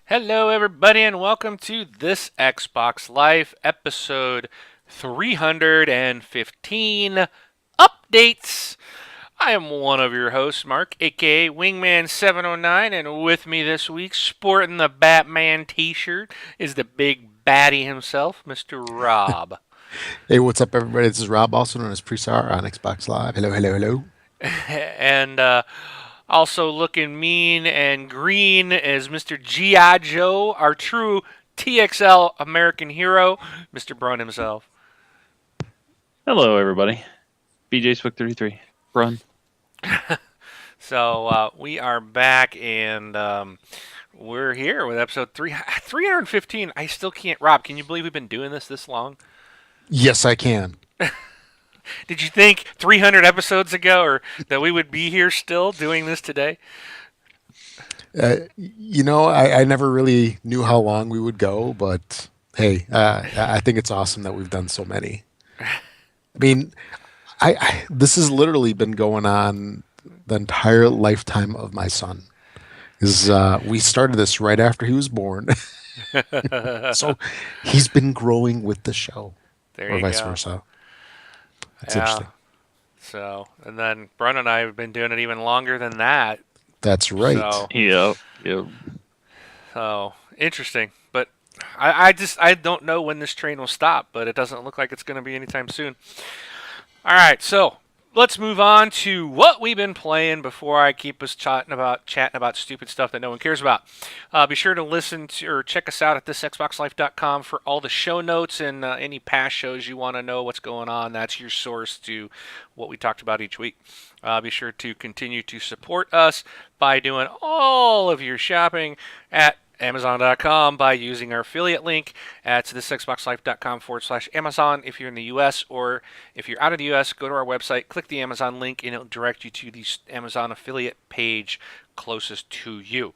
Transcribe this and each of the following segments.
Hello, everybody, and welcome to this Xbox Live episode 315 updates. I am one of your hosts, Mark, aka Wingman709, and with me this week, sporting the Batman t shirt, is the big baddie himself, Mr. Rob. Hey, what's up, everybody? This is Rob, also known as Presar on Xbox Live. Hello, hello, hello. and also looking mean and green is Mr. G.I. Joe, our true TXL American hero, Mr. Brun himself. Hello, everybody. BJ Swick 33. Run. So we are back, and we're here with episode 315. I still can't. Rob, can you believe we've been doing this long? Yes, I can. Did you think 300 episodes ago, or that we would be here still doing this today? I never really knew how long we would go, but hey, I think it's awesome that we've done so many. I mean, this has literally been going on the entire lifetime of my son. Is We started this right after he was born, so he's been growing with the show, There or you vice go. versa. It's Yeah. interesting. So, and then Brun and I have been doing it even longer than that. That's right. So, Yep. Yep. interesting. But I don't know when this train will stop, but it doesn't look like it's going to be anytime soon. All right, so let's move on to what we've been playing before I keep us chatting about stupid stuff that no one cares about. Be sure to listen to or check us out at thisxboxlife.com for all the show notes and any past shows you want to know what's going on. That's your source to what we talked about each week. Be sure to continue to support us by doing all of your shopping at Amazon.com by using our affiliate link at thisxboxlife.com/Amazon if you're in the U.S. or if you're out of the U.S., go to our website, click the Amazon link, and it'll direct you to the Amazon affiliate page closest to you.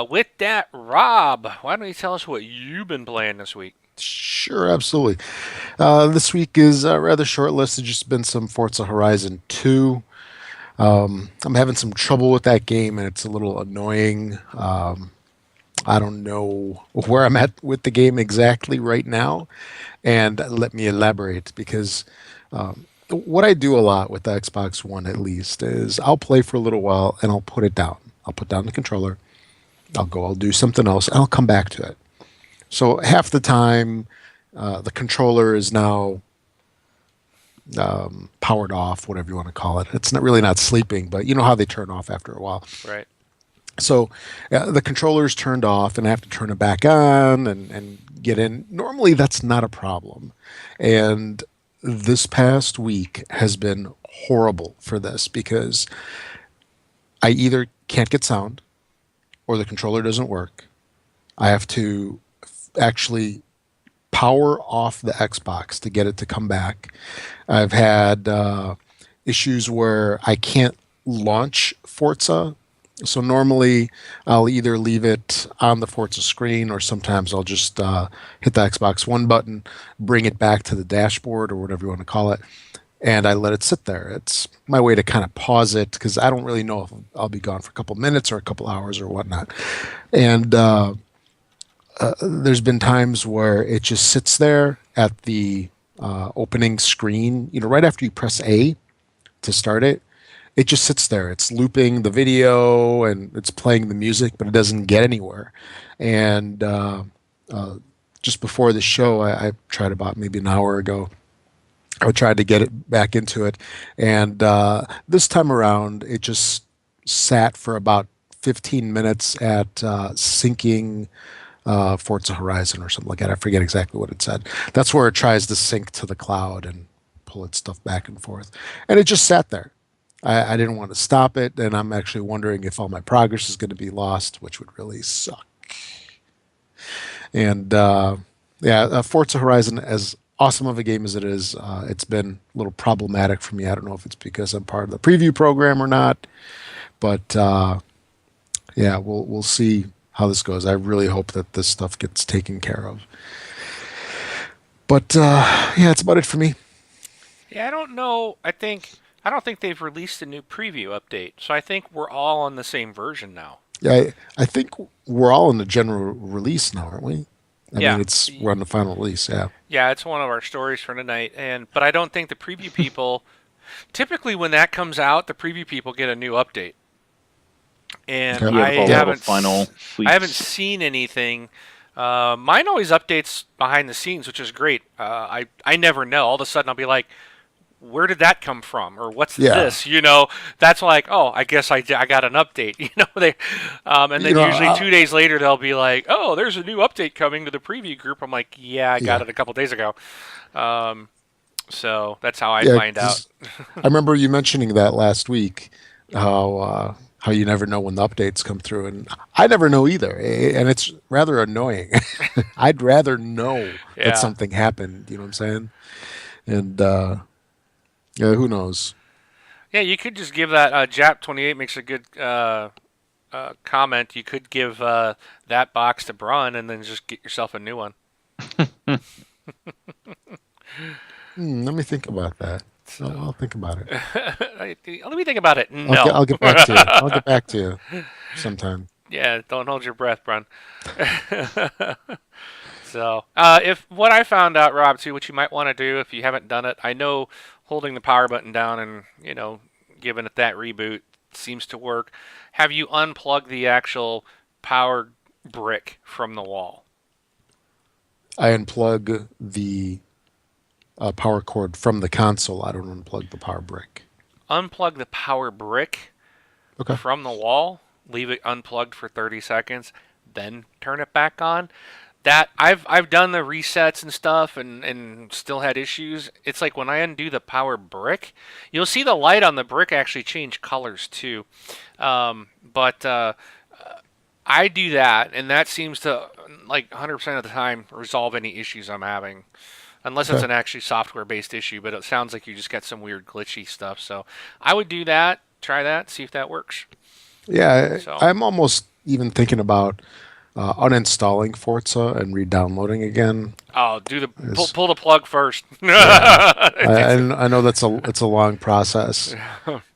With that, Rob, why don't you tell us what you've been playing this week? Sure, absolutely. This week is rather short list. It's just been some Forza Horizon 2. I'm having some trouble with that game, and it's a little annoying. I don't know where I'm at with the game exactly right now, and let me elaborate because what I do a lot with the Xbox One, at least, is I'll play for a little while and I'll put it down. I'll put down the controller. I'll do something else, and I'll come back to it. So half the time, the controller is now powered off, whatever you want to call it. It's not really not sleeping, but you know how they turn off after a while. Right. So the controller's turned off, and I have to turn it back on and get in. Normally, that's not a problem. And this past week has been horrible for this because I either can't get sound or the controller doesn't work. I have to actually power off the Xbox to get it to come back. I've had issues where I can't launch Forza. So normally I'll either leave it on the Forza screen or sometimes I'll just hit the Xbox One button, bring it back to the dashboard or whatever you want to call it, and I let it sit there. It's my way to kind of pause it because I don't really know if I'll be gone for a couple minutes or a couple hours or whatnot. And there's been times where it just sits there at the opening screen, right after you press A to start it. It just sits there. It's looping the video and it's playing the music, but it doesn't get anywhere. And uh, just before the show, I tried about maybe an hour ago. I tried to get it back into it, and this time around, it just sat for about 15 minutes at syncing Forza Horizon or something like that. I forget exactly what it said. That's where it tries to sync to the cloud and pull its stuff back and forth. And it just sat there. I didn't want to stop it, and I'm actually wondering if all my progress is going to be lost, which would really suck. And yeah, Forza Horizon, as awesome of a game as it is, it's been a little problematic for me. I don't know if it's because I'm part of the preview program or not, but yeah, we'll see how this goes. I really hope that this stuff gets taken care of. But yeah, that's about it for me. Yeah, I don't know. I don't think they've released a new preview update, so I think we're all on the same version now. Yeah, I think we're all in the general release now, aren't we? I mean, Yeah. we're on the final release. Yeah. Yeah, it's one of our stories for tonight, but I don't think the preview people. Typically, when that comes out, the preview people get a new update, and Okay. Yeah, I with all the Yeah. little haven't final I haven't tweaks. seen anything. Mine always updates behind the scenes, which is great. I never know. All of a sudden, I'll be like, "Where did that come from?" or "What's Yeah. this?" That's like, "Oh, I guess I got an update." And You then know, usually 2 days later, they'll be like, "Oh, there's a new update coming to the preview group." I'm like, "Yeah, I got yeah. it a couple days ago." Um, so that's how I Yeah, find out. because I remember you mentioning that last week, how you never know when the updates come through, and I never know either, and it's rather annoying. I'd rather know that Yeah. something happened. You know what I'm saying? And yeah, who knows? Yeah, you could just give that. Jap28 makes a good comment. You could give that box to Braun and then just get yourself a new one. Let me think about that. So I'll think about it. let me think about it. No. I'll get back to you. I'll get back to you sometime. Yeah, don't hold your breath, Braun. So, if what I found out, Rob, too, what you might want to do if you haven't done it, I know holding the power button down and giving it that reboot seems to work. Have you unplugged the actual power brick from the wall? I unplug the power cord from the console. I don't unplug the power brick. Unplug the power brick Okay. from the wall, leave it unplugged for 30 seconds, then turn it back on. That I've done the resets and stuff and still had issues. It's like when I undo the power brick, you'll see the light on the brick actually change colors too. But I do that, and that seems to like 100% of the time resolve any issues I'm having. Unless it's Okay. an actually software based issue, but it sounds like you just got some weird glitchy stuff. So I would do that, try that, see if that works. Yeah, So, I'm almost even thinking about uninstalling Forza and re-downloading again. oh, do the Is pull the plug first. Yeah, I know it's a long process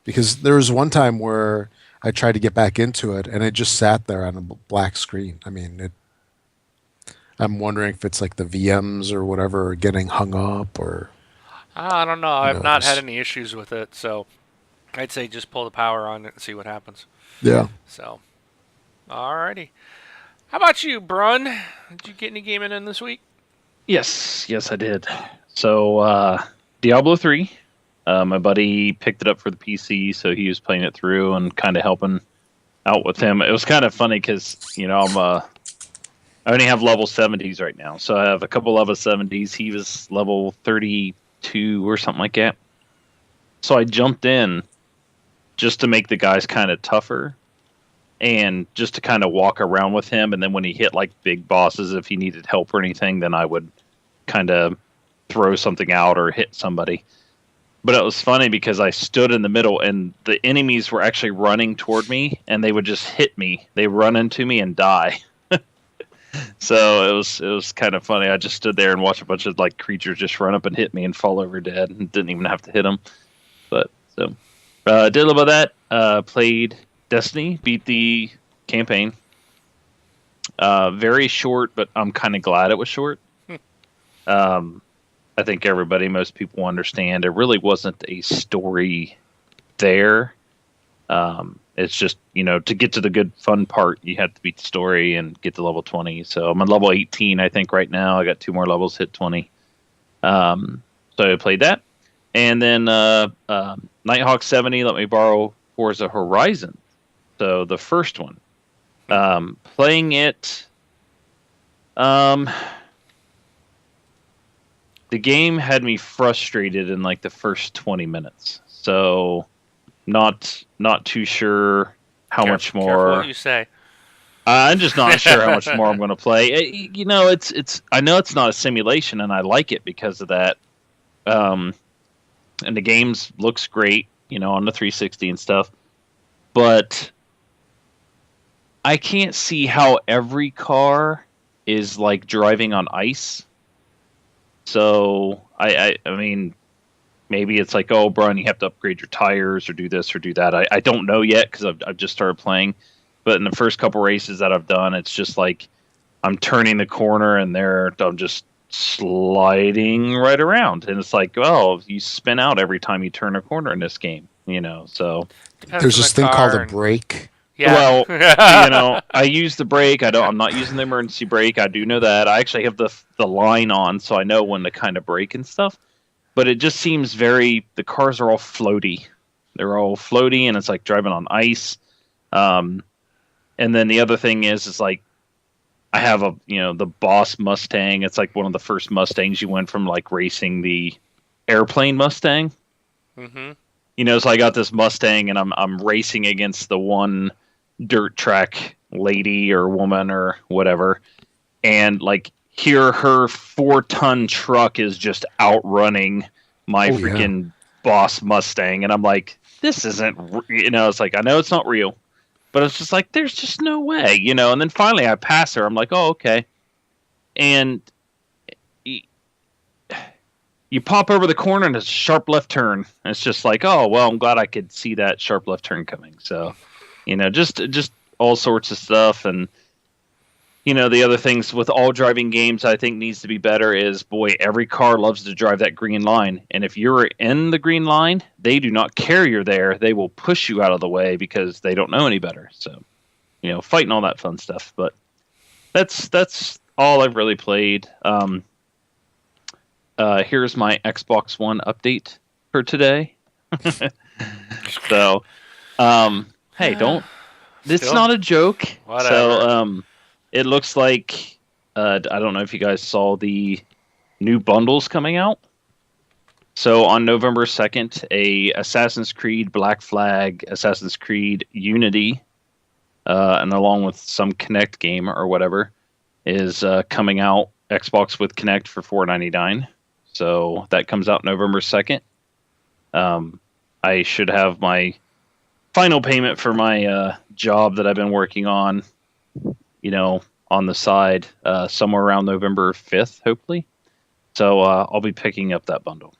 because there was one time where I tried to get back into it and it just sat there on a black screen. I mean, I'm wondering if it's like the VMs or whatever are getting hung up or I don't know. who I've not had knows. any issues with it, so I'd say just pull the power on it and see what happens. Yeah. So, alrighty. How about you, Brun? Did you get any gaming in this week? Yes, I did. So, Diablo 3. My buddy picked it up for the PC, so he was playing it through and kind of helping out with him. It was kind of funny because, I only have level 70s right now. So I have a couple level 70s. He was level 32 or something like that. So I jumped in just to make the guys kind of tougher and just to kind of walk around with him. And then when he hit like big bosses, if he needed help or anything, then I would kind of throw something out or hit somebody. But it was funny because I stood in the middle and the enemies were actually running toward me and they would just hit me. They run into me and die. So it was kind of funny. I just stood there and watched a bunch of like creatures just run up and hit me and fall over dead and didn't even have to hit them. But so did a little bit of that. Played Destiny, beat the campaign. Very short, but I'm kind of glad it was short. I think most people understand there really wasn't a story there. It's just, to get to the good fun part, you have to beat the story and get to level 20. So I'm on level 18, I think, right now. I got 2 more levels, hit 20. So I played that. And then Nighthawk 70 let me borrow Forza Horizon. So the first one. Playing it, the game had me frustrated in like the first 20 minutes. So not too sure how much more. Careful what you say. I'm just not sure how much more I'm going to play. It's I know it's not a simulation, and I like it because of that. And the games looks great, on the 360 and stuff. But I can't see how every car is like driving on ice. So I mean, maybe it's like, oh, Brian, you have to upgrade your tires or do this or do that. I don't know yet because I've just started playing. But in the first couple races that I've done, it's just like I'm turning the corner and I'm just sliding right around, and it's like, well, you spin out every time you turn a corner in this game, So Depends There's on this the thing called car a and- brake. Yeah. well, I use the brake. I'm not using the emergency brake. I do know that. I actually have the line on, so I know when to kind of brake and stuff. But it just seems the cars are all floaty. They're all floaty, and it's like driving on ice. And then the other thing is like I have the Boss Mustang. It's like one of the first Mustangs you went from like racing the airplane Mustang. Mm-hmm. So I got this Mustang, and I'm racing against the one dirt track lady or woman or whatever, and like here her 4-ton truck is just outrunning my freaking Boss Mustang, and I'm like, this isn't, it's like, I know it's not real, but it's just like, there's just no way, and then finally I pass her. I'm like, oh, okay. And you pop over the corner and it's a sharp left turn. And it's just like, oh, well, I'm glad I could see that sharp left turn coming. So, just all sorts of stuff. And, the other things with all driving games I think needs to be better is, boy, every car loves to drive that green line. And if you're in the green line, they do not care you're there. They will push you out of the way because they don't know any better. So, fighting all that fun stuff. But that's all I've really played. Here's my Xbox One update for today. So, hey, don't. It's Still? not a joke. Whatever. So, it looks like I don't know if you guys saw the new bundles coming out. So on November 2nd, a Assassin's Creed Black Flag, Assassin's Creed Unity, and along with some Kinect game or whatever, is coming out. Xbox with Kinect for $4.99. So that comes out November 2nd. I should have my final payment for my job that I've been working on, on the side, somewhere around November 5th, hopefully. So I'll be picking up that bundle.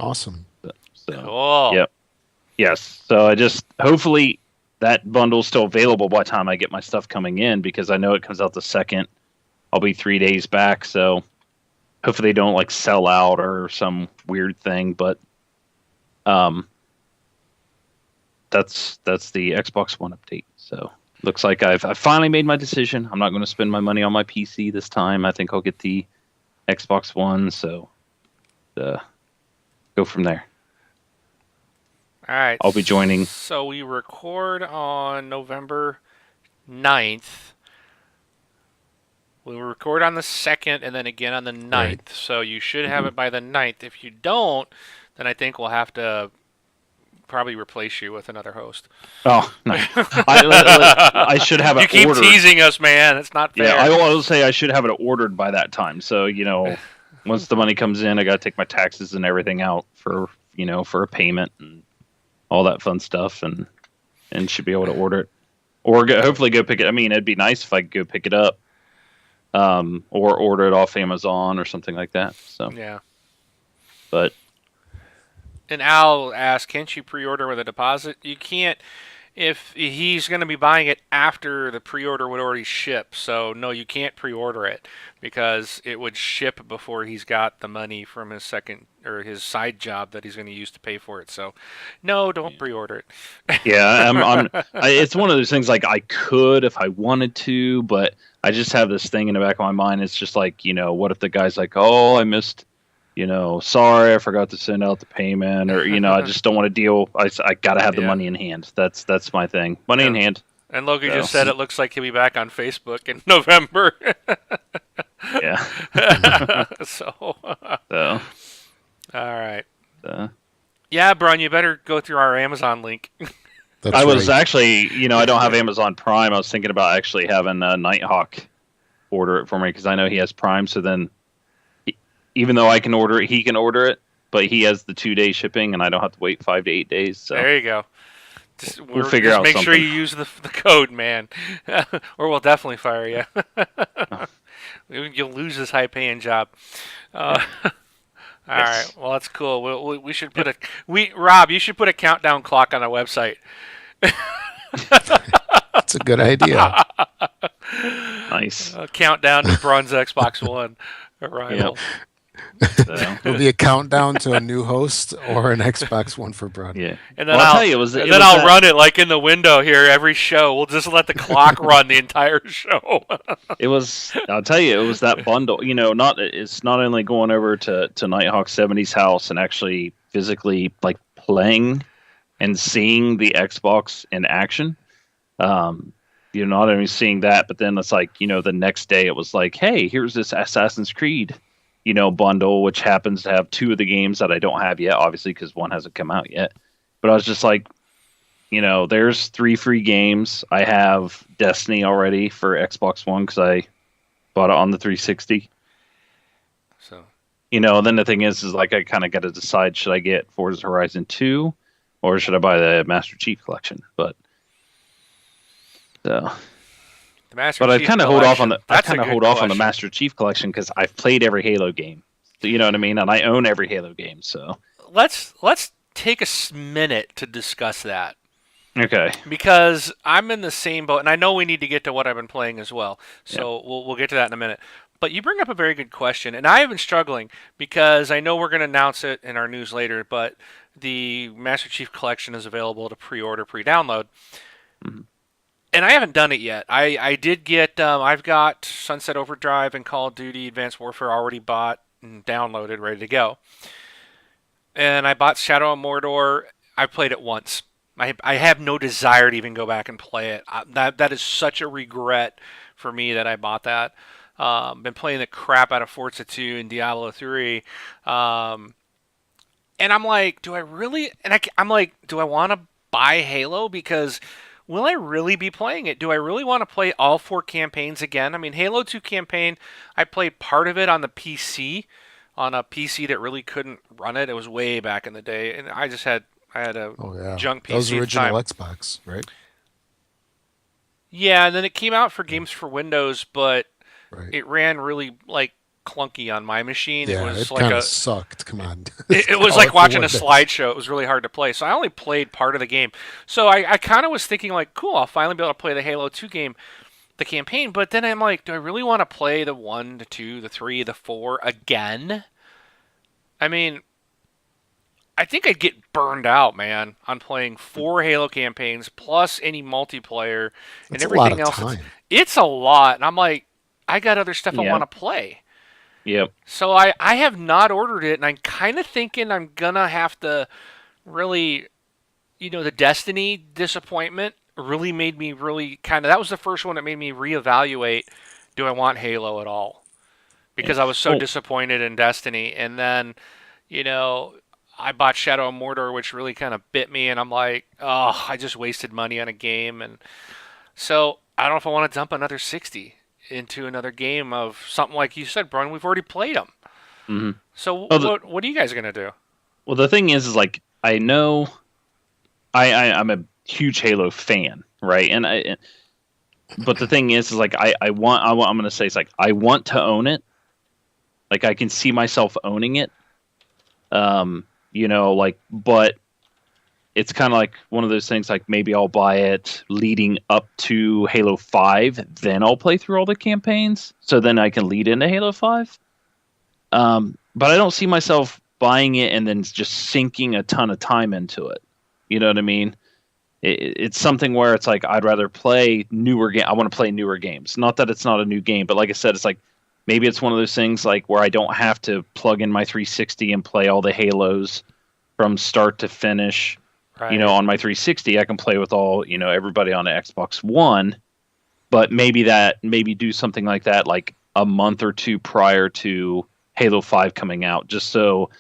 Awesome. So, Cool. Yep. Yes. So hopefully that bundle's still available by the time I get my stuff coming in, because I know it comes out the 2nd. I'll be 3 days back, so hopefully they don't like sell out or some weird thing. But that's the Xbox One update. So looks like I've finally made my decision. I'm not going to spend my money on my PC this time. I think I'll get the Xbox One. So go from there. All right. I'll be joining. So we record on November 9th. We'll record on the 2nd and then again on the 9th. Right. So you should have it by the 9th. If you don't, then I think we'll have to probably replace you with another host. Oh, no. I should have it You keep ordered. teasing us, man. It's not fair. Yeah, I will say I should have it ordered by that time. So, once the money comes in, I got to take my taxes and everything out for a payment and all that fun stuff, and should be able to order it. Or hopefully go pick it. I mean, it'd be nice if I could go pick it up, or order it off Amazon or something like that. So, Yeah. but And Al asked, can't you pre-order with a deposit? You can't if he's going to be buying it after the pre-order would already ship. So, no, you can't pre-order it because it would ship before he's got the money from his second or his side job that he's going to use to pay for it. So, no, don't pre-order it. yeah, it's one of those things like I could if I wanted to, but I just have this thing in the back of my mind. It's just like, what if the guy's like, oh, I missed, sorry, I forgot to send out the payment, or, I just don't want to deal. I got to have the money in hand. That's my thing. Money in hand. And Logan So. just said it looks like he'll be back on Facebook in November. Yeah. So, So, all right. Yeah, Brian, you better go through our Amazon link. That's I was right. actually, I don't have Amazon Prime. I was thinking about actually having Nighthawk order it for me because I know he has Prime. So then, even though I can order it, he can order it, but he has the 2-day shipping, and I don't have to wait 5 to 8 da's. So There you go. We'll figure out make sure something. you use the code, man, or we'll definitely fire you. You'll lose this high-paying job. All right. Well, that's cool. We should put Rob, you should put a countdown clock on our website. That's a good idea. Nice. Countdown to Bronze Xbox One arrival. So, It'll be a countdown to a new host or an Xbox One for Brun. yeah. And then Well, I'll I'll tell you, it was run it like in the window here every show. We'll just let the clock run the entire show. I'll tell you, it was that bundle. It's not only going over to Nighthawk 70's house and actually physically like playing and seeing the Xbox in action. You're not only seeing that, but then it's like, the next day it was like, hey, here's this Assassin's Creed, bundle, which happens to have 2 of the games that I don't have yet, obviously, because 1 hasn't come out yet. But I was just like, there's 3 free games. I have Destiny already for Xbox One because I bought it on the 360. So, Then the thing is like, I kind of got to decide, should I get Forza Horizon 2 or should I buy the Master Chief Collection? But so, the Master but I Chief kind of hold off on Collection, the Master Chief Collection because I've played every Halo game. So, you know what I mean? And I own every Halo game. So Let's take a minute to discuss that. okay, Because I'm in the same boat, and I know we need to get to what I've been playing as well. So we'll get to that in a minute. But you bring up a very good question, and I have been struggling because I know we're going to announce it in our news later, but the Master Chief Collection is available to pre-order, pre-download. Mm-hmm. And I haven't done it yet. I did get, I've got Sunset Overdrive and Call of Duty Advanced Warfare already bought and downloaded, ready to go. And I bought Shadow of Mordor. I played it once. I have no desire to even go back and play it. That is such a regret for me that I bought that. Been playing the crap out of Forza 2 and Diablo 3. And I'm like, do I really? And I'm like, do I want to buy Halo? Because will I really be playing it? Do I really want to play all 4 campaigns again? I mean, Halo 2 campaign, I played part of it on the PC, on a PC that really couldn't run it. It was way back in the day, and I had a junk PC. That was at the original time. Xbox, right? Yeah, and then it came out for games for Windows, but Right. it ran really like clunky on my machine. Yeah, It was it like kind a of sucked. Come on. it was Call like it for watching a what it is. slideshow. It was really hard to play. So I only played part of the game. So I kind of was thinking like, cool, I'll finally be able to play the Halo 2 game, the campaign. But then I'm like, do I really want to play the 1, the 2, the 3, the 4 again? I mean, I think I'd get burned out, man, on playing 4 Halo campaigns plus any multiplayer and That's a lot everything of else. time. It's a lot. And I'm like, I got other stuff I Yeah. want to play. yep, So I have not ordered it, and I'm kind of thinking I'm gonna have to really, the Destiny disappointment really made me really kind of. That was the first one that made me reevaluate: do I want Halo at all? Because I was so Oh. disappointed in Destiny, and then, I bought Shadow of Mordor, which really kind of bit me, and I'm like, oh, I just wasted money on a game, and so I don't know if I want to dump another 60 into another game of something like you said, Brian. We've already played them. hmm So Oh, what are you guys gonna do? Well, the thing is like I know I'm a huge Halo fan, right? But the thing is like I'm gonna say it's like I want to own it. Like I can see myself owning it. But it's kind of like one of those things like maybe I'll buy it leading up to Halo 5, then I'll play through all the campaigns, so then I can lead into Halo 5. But I don't see myself buying it and then just sinking a ton of time into it. You know what I mean? It's something where it's like I'd rather play newer game. I want to play newer games. Not that it's not a new game, but like I said, it's like maybe it's one of those things like where I don't have to plug in my 360 and play all the Halos from start to finish. Right. On my 360, I can play with all everybody on the Xbox One. But maybe do something like that like a month or 2 prior to Halo 5 coming out, just so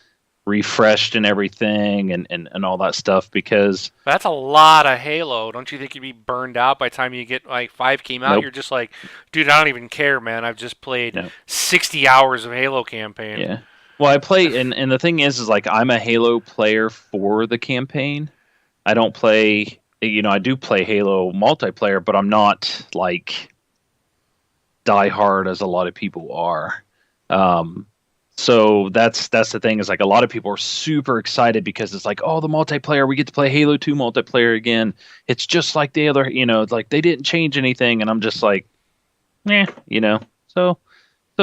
refreshed and everything and all that stuff, because That's a lot of Halo. Don't you think you'd be burned out by the time you get like 5 came out? Nope. You're just like, dude, I don't even care, man. I've just played No. 60 hours of Halo campaign. yeah. Well, I play and the thing is like I'm a Halo player for the campaign. I don't play, I do play Halo multiplayer, but I'm not like die hard as a lot of people are. So that's the thing, is like a lot of people are super excited because it's like, oh, the multiplayer, we get to play Halo 2 multiplayer again. It's just like the other, it's like they didn't change anything, and I'm just like, so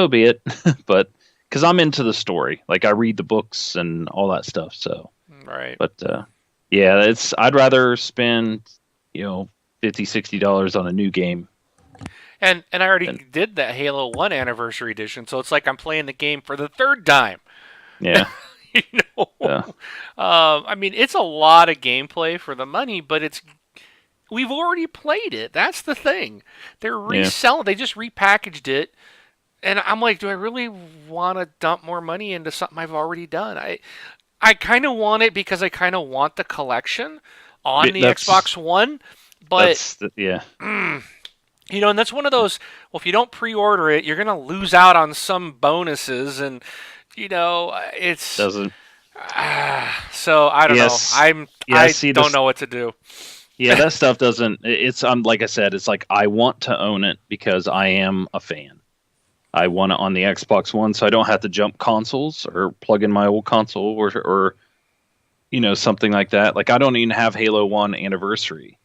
be it. But because I'm into the story, like I read the books and all that stuff. So, Right. but yeah, I'd rather spend $50-$60 on a new game. And I already did that Halo 1 Anniversary Edition, so it's like I'm playing the game for the third time. Yeah. you know? Yeah. I mean, it's a lot of gameplay for the money, but we've already played it. That's the thing. They're reselling. They just repackaged it, and I'm like, do I really want to dump more money into something I've already done? I kind of want it because I kind of want the collection on the Xbox One, but and that's one of those. Well, if you don't pre-order it, you're gonna lose out on some bonuses, and it's doesn't. So I don't know. I don't know what to do. Yeah, that stuff doesn't. It's like I said, it's like I want to own it because I am a fan. I want it on the Xbox One, so I don't have to jump consoles or plug in my old console or something like that. Like I don't even have Halo 1 Anniversary.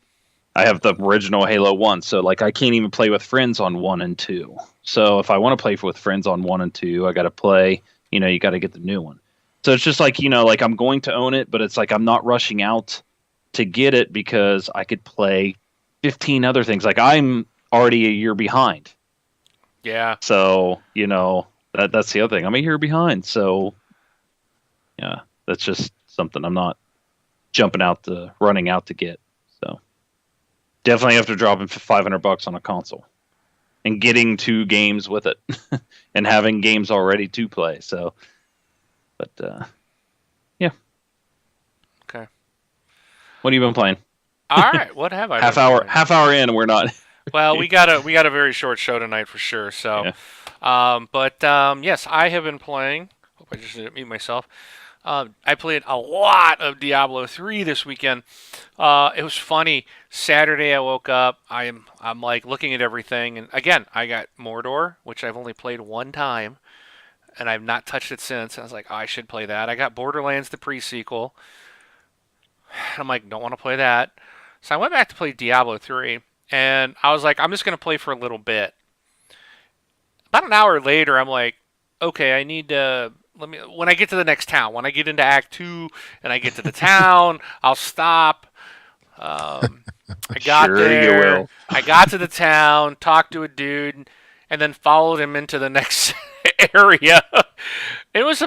I have the original Halo 1, so like I can't even play with friends on 1 and 2. So if I want to play with friends on 1 and 2, I got to play, you got to get the new one. So it's just like, like I'm going to own it, but it's like I'm not rushing out to get it because I could play 15 other things. Like I'm already a year behind. Yeah. So, that's the other thing. I'm a year behind. So, yeah, that's just something I'm not running out to get. So, definitely have to drop in $500 on a console and getting 2 games with it and having games already to play. So, but, yeah. Okay. What have you been playing? All right. What have I been playing? playing? Half hour in, we're not. Well, we got a very short show tonight for sure. So, yeah. Yes, I have been playing. Hope I just didn't mute myself. I played a lot of Diablo 3 this weekend. It was funny. Saturday I woke up. I'm like looking at everything, and again I got Mordor, which I've only played one time, and I've not touched it since. I was like, oh, I should play that. I got Borderlands the pre-sequel. I'm like, don't want to play that. So I went back to play Diablo 3. And I was like, I'm just going to play for a little bit. About an hour later, I'm like, okay, I need to... when I get to the next town, when I get into Act 2 and I get to the town, I'll stop. I got there. You will. I got to the town, talked to a dude, and then followed him into the next area. It was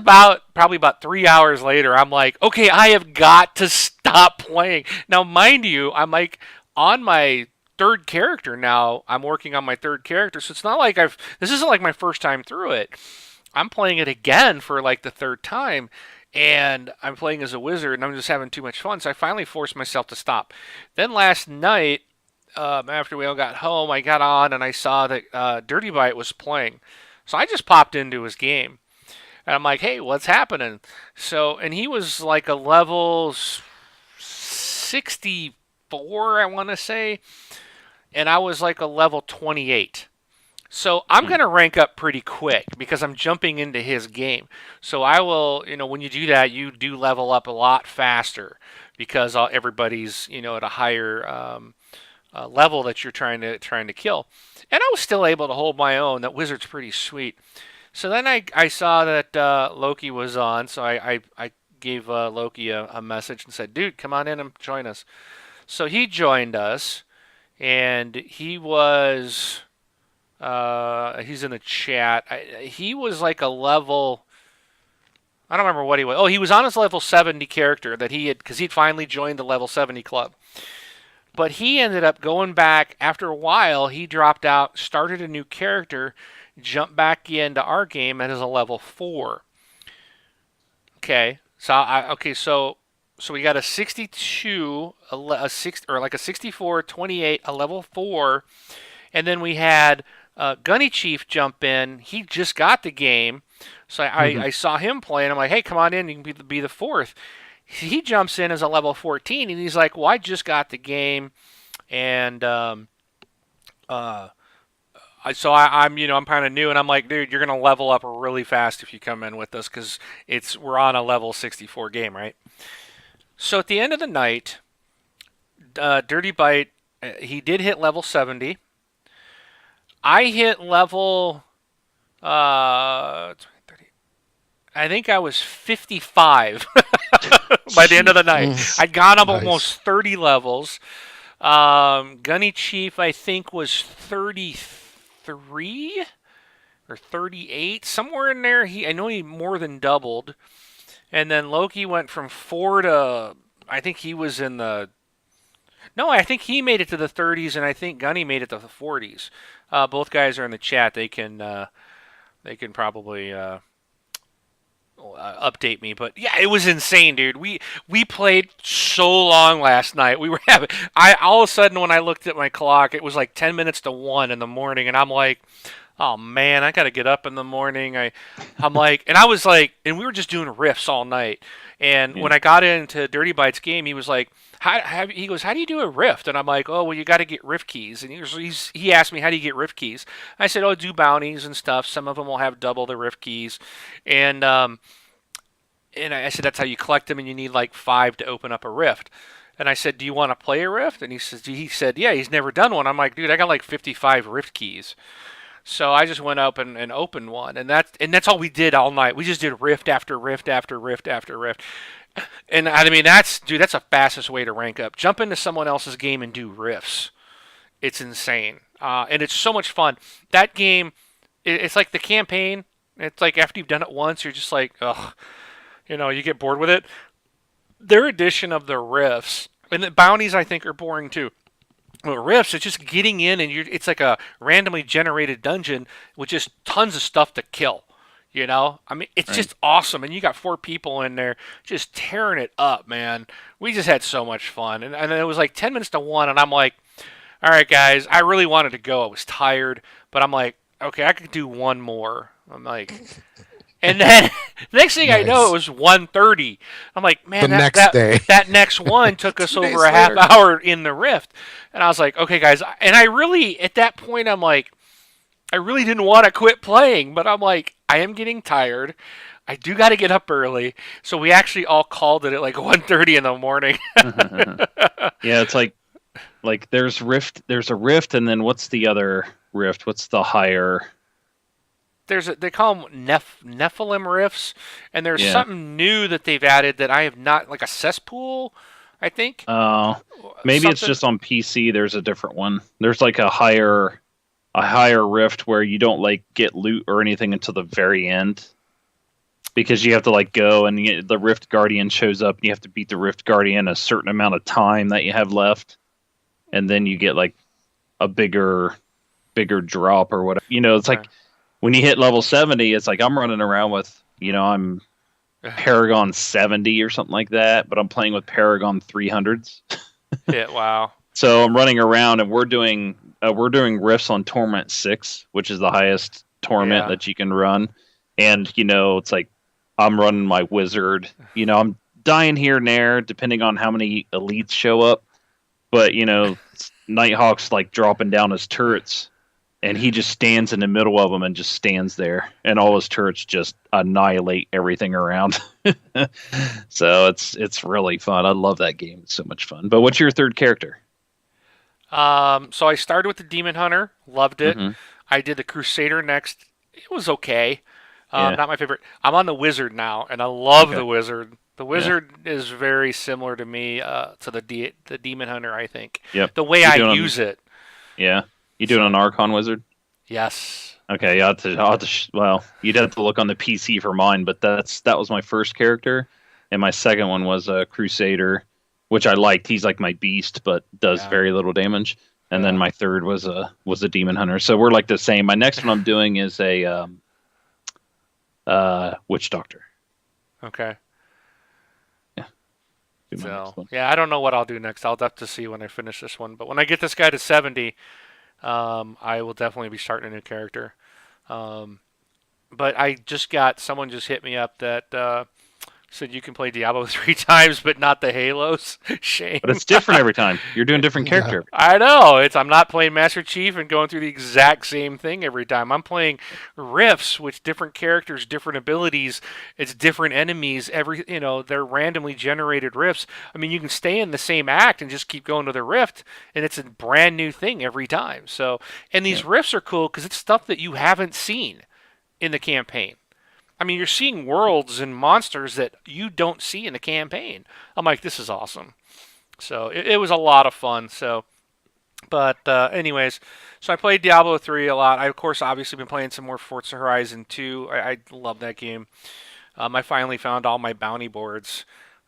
probably about 3 hours later. I'm like, okay, I have got to stop playing. Now, mind you, I'm like on my third character now. I'm working on my third character, so it's not like this isn't like my first time through it. I'm playing it again for like the third time, and I'm playing as a wizard, and I'm just having too much fun, so I finally forced myself to stop. Then last night, after we all got home, I got on and I saw that Dirty Bite was playing, so I just popped into his game, and I'm like, hey, what's happening? So, and he was like a level 64, I want to say, and I was like a level 28. So I'm going to rank up pretty quick because I'm jumping into his game. So I will, when you do that, you do level up a lot faster because everybody's, at a higher level that you're trying to kill. And I was still able to hold my own. That wizard's pretty sweet. So then I saw that Loki was on, so I gave Loki a message and said, dude, come on in and join us. So he joined us. And he was, he's in the chat. He was like a level, I don't remember what he was. Oh, he was on his level 70 character that because he'd finally joined the level 70 club. But he ended up going back after a while. He dropped out, started a new character, jumped back into our game and is a level 4. Okay, so we got a 62, a 64, 28, a level 4, and then we had Gunny Chief jump in. He just got the game, so I saw him playing. I'm like, hey, come on in, you can be the 4th. He jumps in as a level 14, and he's like, well, I just got the game, and I'm kind of new, and I'm like, dude, you're gonna level up really fast if you come in with us because we're on a level 64 game, right? So at the end of the night, Dirty Bite, he did hit level 70. I hit level, 30, I think I was 55 by the end of the night. Mm, I'd gone up nice. almost 30 levels. Gunny Chief, I think, was 33 or 38, somewhere in there. I know he more than doubled. And then Loki went from 4 to, I think he was in the, no, I think he made it to the 30s, and I think Gunny made it to the 40s. Both guys are in the chat. They can probably update me, but yeah, it was insane, dude. We played so long last night. We were having, I all of a sudden when I looked at my clock, it was like 10 minutes to 1 in the morning, and I'm like, oh man, I gotta get up in the morning. I'm like, and I was like, and we were just doing riffs all night. And Yeah. when I got into Dirty Bite's game, he was like, he goes, how do you do a rift? And I'm like, oh, well, you got to get rift keys. And he asked me, how do you get rift keys? I said, oh, do bounties and stuff. Some of them will have double the rift keys. And I said, that's how you collect them, and you need like 5 to open up a rift. And I said, do you want to play a rift? And he said, yeah, he's never done one. I'm like, dude, I got like 55 rift keys. So I just went up and opened one, and that's all we did all night. We just did rift after rift after rift after rift. And I mean, that's the fastest way to rank up. Jump into someone else's game and do rifts. It's insane, and it's so much fun. That game, it's like the campaign. It's like after you've done it once, you're just like, ugh, you get bored with it. Their addition of the rifts and the bounties, I think, are boring too. Well, rifts, it's just getting in, and it's like a randomly generated dungeon with just tons of stuff to kill. I mean, it's Right. just awesome, and you got 4 people in there just tearing it up, man. We just had so much fun, and it was like 10 minutes to 1, and I'm like, all right, guys, I really wanted to go. I was tired, but I'm like, okay, I could do one more. I'm like, and then next thing I know, it Nice. was 1:30. I'm like, The man, that next that day. that next one took us 2 over days a half later. hour in the rift, and I was like, okay, guys, and I really at that point I'm like, I really didn't want to quit playing, but I'm like, I am getting tired. I do got to get up early, so we actually all called it at like 1:30 in the morning. Yeah, it's like there's a rift, and then what's the other rift? What's the higher? They call them Nephilim rifts, and there's Yeah. something new that they've added that I have not, like a cesspool, I think. Uh, Maybe it's Something. just on PC. There's a different one. There's like a higher rift where you don't like get loot or anything until the very end because you have to like go and the Rift Guardian shows up and you have to beat the Rift Guardian a certain amount of time that you have left, and then you get like a bigger drop or whatever. It's Okay. like when you hit level 70, it's like I'm running around with I'm Paragon 70 or something like that, but I'm playing with Paragon 300s. Yeah, wow. So I'm running around, and we're doing rifts on Torment 6, which is the highest torment Yeah. that you can run. And it's like I'm running my wizard. I'm dying here and there depending on how many elites show up. But Nighthawk's like dropping down his turrets, and he just stands in the middle of them and just stands there, and all his turrets just annihilate everything around. So it's really fun. I love that game. It's so much fun. But what's your third character? So I started with the Demon Hunter, loved it. Hmm. I did the Crusader next. It was okay. Yeah. Not my favorite. I'm on the Wizard now, and I love Okay. the Wizard. The Yeah. Wizard is very similar to me, to the Demon Hunter, I think. Yep. The way You I doing on use it. Yeah. You doing an Archon wizard? Yes. Okay. Yeah. Well, you'd have to look on the PC for mine, but that was my first character, and my second one was a Crusader, which I liked. He's like my beast, but does Yeah. very little damage. And then Yeah. my third was a Demon Hunter. So we're like the same. My next one I'm doing is a Witch Doctor. Okay. Be my next So one. yeah, I don't know what I'll do next. I'll have to see when I finish this one. But when I get this guy to 70, I will definitely be starting a new character. Um, but someone just hit me up that said you can play Diablo 3 times, but not the Halos. Shame. But it's different every time. You're doing a different Yeah. character. I know. I'm not playing Master Chief and going through the exact same thing every time. I'm playing rifts with different characters, different abilities. It's different enemies. They're randomly generated rifts. I mean, you can stay in the same act and just keep going to the rift, and it's a brand new thing every time. So, and these rifts are cool because it's stuff that you haven't seen in the campaign. I mean, you're seeing worlds and monsters that you don't see in the campaign. I'm like, this is awesome. So it was a lot of fun. So, but anyways, so I played Diablo 3 a lot. I of course obviously been playing some more Forza Horizon 2. I love that game. I finally found all my bounty boards.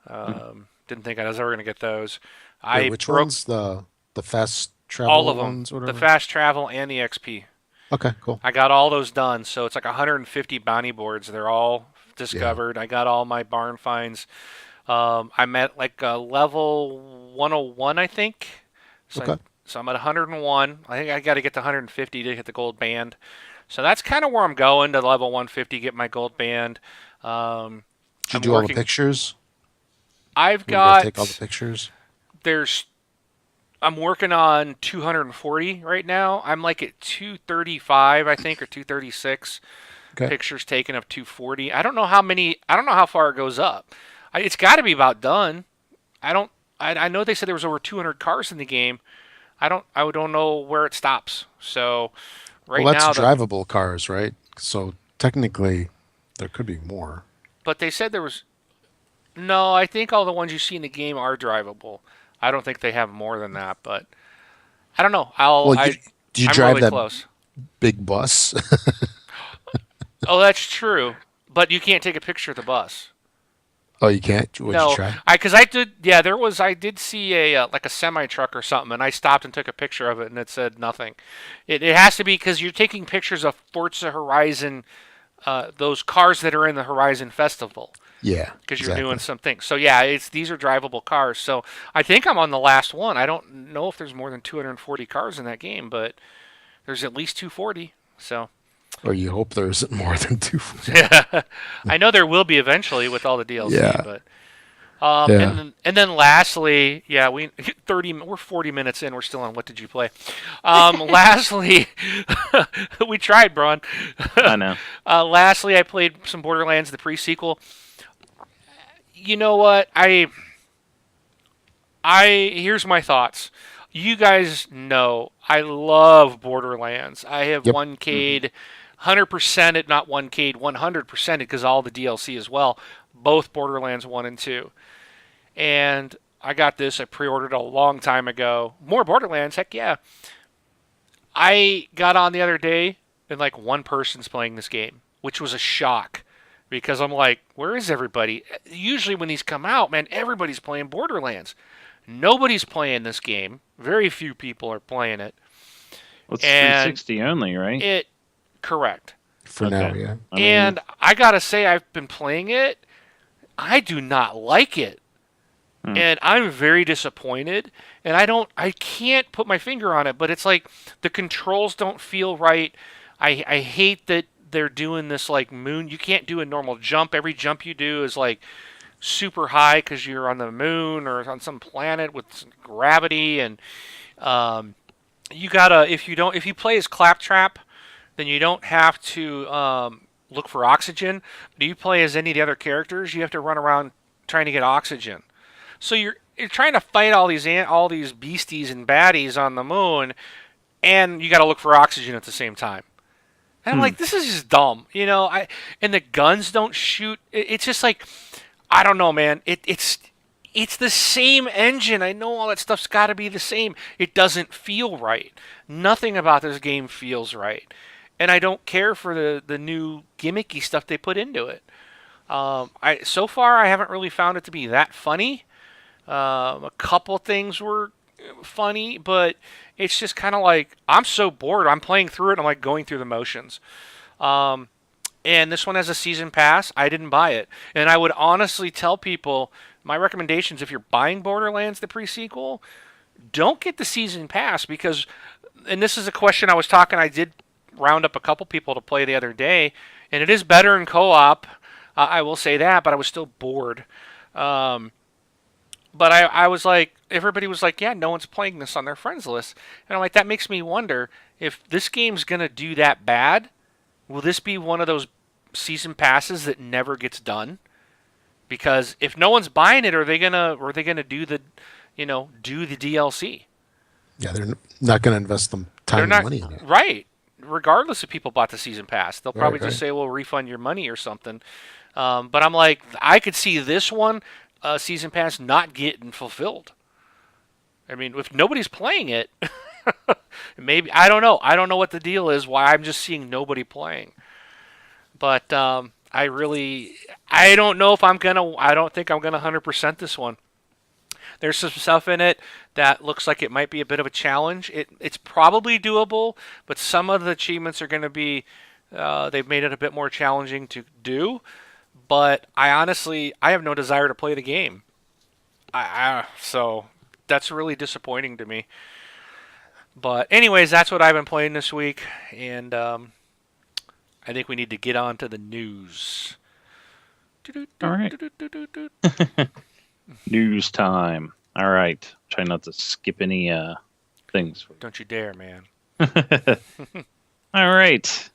Didn't think I was ever gonna get those. I Which broke ones? The fast travel all of them, ones, the whatever. fast travel and the XP. Okay, cool. I got all those done. So it's like 150 bounty boards. They're all discovered. I got all my barn finds. I'm at like level 101, I think. So, Okay. so I'm at 101. I think I got to get to 150 to hit the gold band. So that's kind of where I'm going, to level 150, get my gold band. Did you I'm do all the working. pictures? I've You gotta got take all the pictures. there's I'm working on 240 right now. I'm like at 235, I think, or 236 Okay. pictures taken of 240. I don't know how many. I don't know how far it goes up. It's got to be about done. I don't. I know they said there was over 200 cars in the game. I don't. I don't know where it stops. So right Well, that's now, drivable cars, right? So technically, there could be more. but they said there was. No, I think all the ones you see in the game are drivable. I don't think they have more than that, but I don't know. Well, do you I'm drive really that close. big bus? Oh, that's true. But you can't take a picture of the bus. Oh, you can't? Would No, you try? because I did. Yeah, I did see a like a semi truck or something, and I stopped and took a picture of it, and it said nothing. It has to be because you're taking pictures of Forza Horizon, those cars that are in the Horizon Festival, Yeah, because you're exactly. doing some things. So yeah, these are drivable cars. So I think I'm on the last one. I don't know if there's more than 240 cars in that game, but there's at least 240. So. Or you hope there isn't more than two. Yeah, I know there will be eventually with all the DLC, Yeah. but Yeah. and then lastly, yeah, we're 40 minutes in, we're still on what did you play? Lastly, we tried, Braun. I know. Lastly, I played some Borderlands, the pre-sequel. You know what? I here's my thoughts. You guys know I love Borderlands. I have Yep. 1K'd 100% it, not 1K'd 100% because all the DLC as well. Both Borderlands 1 and 2. And I got this. I pre-ordered a long time ago. More Borderlands, heck yeah. I got on the other day and like one person's playing this game, which was a shock because I'm like, where is everybody? Usually when these come out, man, everybody's playing Borderlands. Nobody's playing this game. Very few people are playing it. Well, it's And 360 only, right? Correct. For Okay. now, yeah. I mean, And I gotta say, I've been playing it. I do not like it. And I'm very disappointed. And I can't put my finger on it, but it's like the controls don't feel right. I hate that they're doing this like moon. You can't do a normal jump. Every jump you do is like super high because you're on the moon or on some planet with some gravity. And you gotta, if you play as Claptrap, then you don't have to look for oxygen. But if you play as any of the other characters, you have to run around trying to get oxygen. So you're trying to fight all these beasties and baddies on the moon, and you got to look for oxygen at the same time. And I'm like, this is just dumb, you know. And the guns don't shoot. It's just like, I don't know, man. It's the same engine. I know all that stuff's got to be the same. It doesn't feel right. Nothing about this game feels right. And I don't care for the new gimmicky stuff they put into it. So far I haven't really found it to be that funny. A couple things were funny, but it's just kind of like I'm so bored. I'm playing through it. And I'm like going through the motions. And this one has a season pass. I didn't buy it, and I would honestly tell people my recommendations: if you're buying Borderlands the pre-sequel, don't get the season pass because. And this is a question I was talking. I did round up a couple people to play the other day, and it is better in co-op. I will say that, but I was still bored. But I was like, everybody was like, yeah, no one's playing this on their friends list. And I'm like, that makes me wonder if this game's going to do that bad, will this be one of those season passes that never gets done? Because if no one's buying it, are they gonna do the, do the DLC? Yeah, they're not going to invest them time They're and not money on it. right. Regardless if people bought the season pass, they'll probably Right, just right. say, "We'll refund your money" or something. But I'm like, I could see this one season pass not getting fulfilled. I mean, if nobody's playing it, maybe I don't know. I don't know what the deal is. Why I'm just seeing nobody playing. But I don't know if I'm gonna. I don't think I'm gonna 100% this one. There's some stuff in it that looks like it might be a bit of a challenge. It's probably doable, but some of the achievements are going to be they've made it a bit more challenging to do. But I have no desire to play the game. So that's really disappointing to me. But anyways, that's what I've been playing this week, and I think we need to get on to the news. All right. News time. All right. Try not to skip any things. Don't you dare, man. All right.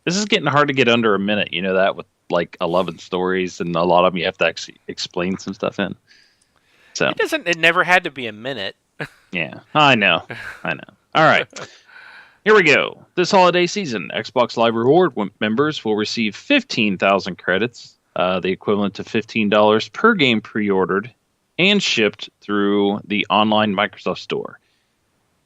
This is getting hard to get under a minute. You know that with like 11 stories, and a lot of them you have to actually explain some stuff in. So It never had to be a minute. yeah, I know. All right. Here we go. This holiday season, Xbox Live Reward members will receive 15,000 credits, the equivalent to $15 per game pre-ordered and shipped through the online Microsoft Store.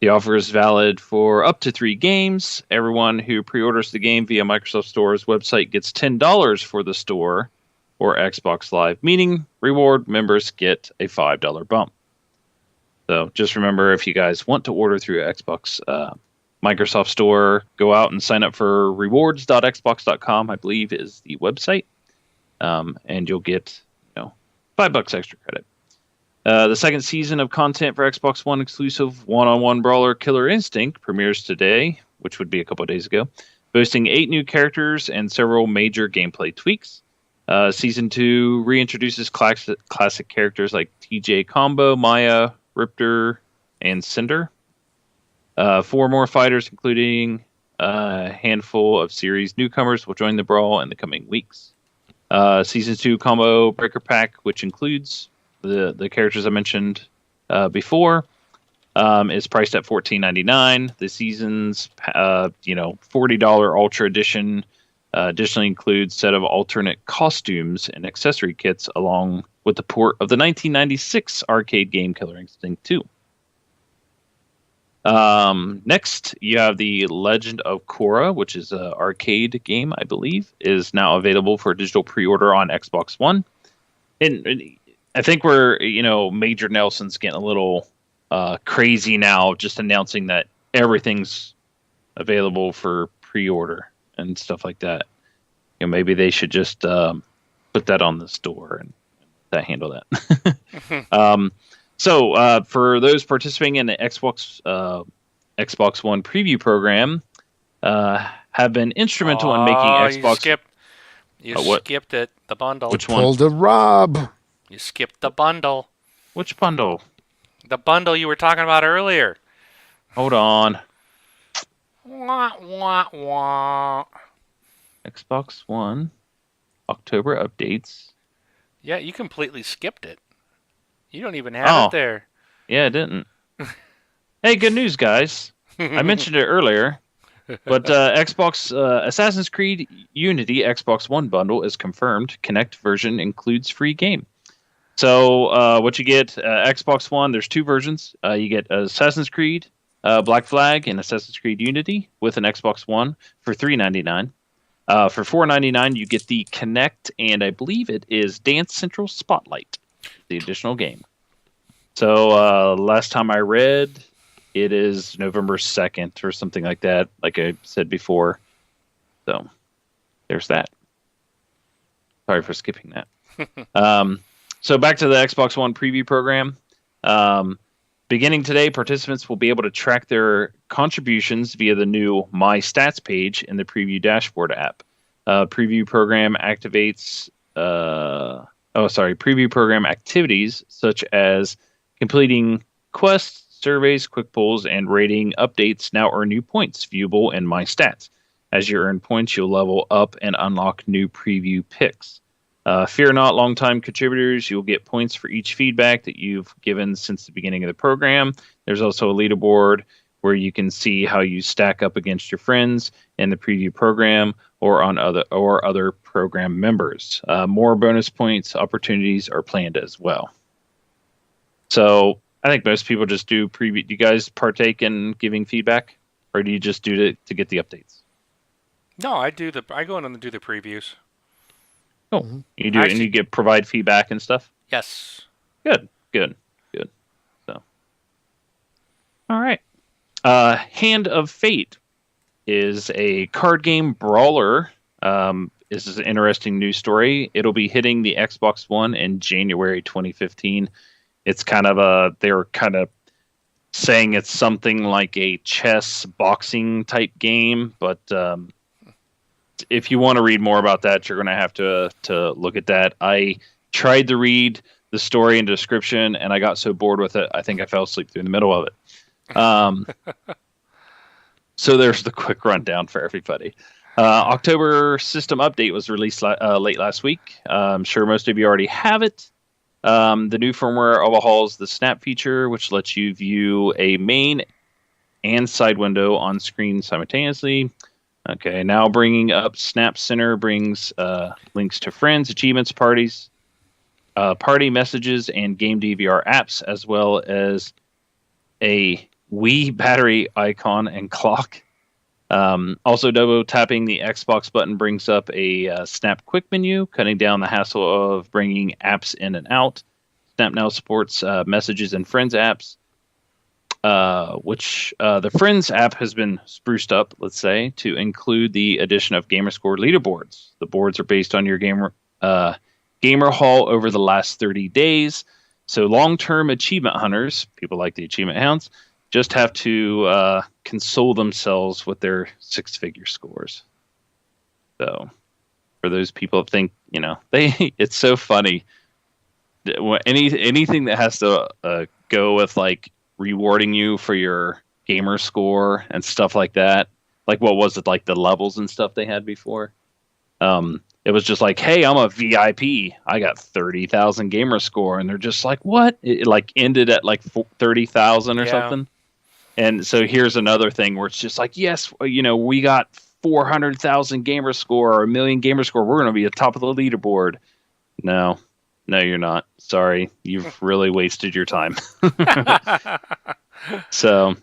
The offer is valid for up to 3 games. Everyone who pre-orders the game via Microsoft Store's website gets $10 for the store or Xbox Live, meaning reward members get a $5 bump. So just remember, if you guys want to order through Xbox Microsoft Store, go out and sign up for rewards.xbox.com, I believe is the website, and you'll get $5 extra credit. The second season of content for Xbox One exclusive one-on-one brawler Killer Instinct premieres today, which would be a couple of days ago, boasting 8 new characters and several major gameplay tweaks. Season 2 reintroduces classic characters like TJ Combo, Maya, Riptor, and Cinder. 4 more fighters, including a handful of series newcomers, will join the brawl in the coming weeks. Season 2 Combo Breaker Pack, which includes the characters I mentioned before, is priced at $14.99. The season's $40 Ultra Edition additionally includes a set of alternate costumes and accessory kits, along with the port of the 1996 arcade game Killer Instinct 2. Next, you have the Legend of Korra, which is an arcade game, I believe, is now available for digital pre-order on Xbox One. And I think Major Nelson's getting a little crazy now, just announcing that everything's available for pre-order and stuff like that. Maybe they should just put that on the store and handle that. So for those participating in the Xbox One preview program, have been instrumental in making Xbox. You What? skipped it. The bundle. Which one? Pulled a Rob. You skipped the bundle. Which bundle? The bundle you were talking about earlier. Hold on. Wah, wah, wah. Xbox One October updates. Yeah, you completely skipped it. You don't even have it there. Yeah, I didn't. Hey, good news, guys. I mentioned it earlier, but Xbox Assassin's Creed Unity Xbox One bundle is confirmed. Connect version includes free game. So what you get, Xbox One, there's 2 versions. You get Assassin's Creed Black Flag and Assassin's Creed Unity with an Xbox One for $3.99. For $4.99, you get the Connect, and I believe it is Dance Central Spotlight, the additional game. So last time I read, it is November 2nd or something like that, like I said before. So there's that. Sorry for skipping that. So back to the Xbox One preview program. Beginning today, participants will be able to track their contributions via the new My Stats page in the preview dashboard app. Preview program activates. Preview program activities such as completing quests, surveys, quick pulls, and rating updates now earn new points viewable in My Stats. As you earn points, you'll level up and unlock new preview picks. Fear not, longtime contributors. You'll get points for each feedback that you've given since the beginning of the program. There's also a leaderboard where you can see how you stack up against your friends in the preview program or on other program members. More bonus points opportunities are planned as well. So I think most people just do preview. Do you guys partake in giving feedback, or do you just do it to get the updates? No, I go in and do the previews. Oh, you do, and you provide feedback and stuff. Yes. Good. So, all right. Hand of Fate is a card game brawler. This is an interesting news story. It'll be hitting the Xbox One in January 2015. It's they're kind of saying it's something like a chess boxing type game, but if you want to read more about that, you're going to have to look at that. I tried to read the story and description, and I got so bored with it, I think I fell asleep through the middle of it. So there's the quick rundown for everybody. October system update was released late last week. I'm sure most of you already have it. The new firmware overhauls the snap feature, which lets you view a main and side window on screen simultaneously. Okay, now bringing up Snap Center brings links to friends, achievements, parties, party messages, and game DVR apps, as well as a Wii battery icon and clock. Also, double tapping the Xbox button brings up a Snap Quick menu, cutting down the hassle of bringing apps in and out. Snap now supports messages and friends apps, which the Friends app has been spruced up, let's say, to include the addition of Gamerscore leaderboards. The boards are based on your gamer haul over the last 30 days. So long-term achievement hunters, people like the achievement hounds, just have to console themselves with their six-figure scores. So for those people that think, it's so funny. Anything that has to go with like rewarding you for your gamer score and stuff like that. Like what was it, like the levels and stuff they had before? It was just like, hey, I'm a VIP. I got 30,000 gamer score, and they're just like, what? It like ended at like 30,000 or something. And so here's another thing where it's just like, yes, we got 400,000 gamer score or 1 million gamer score. We're going to be at the top of the leaderboard. No, you're not. Sorry, you've really wasted your time. So,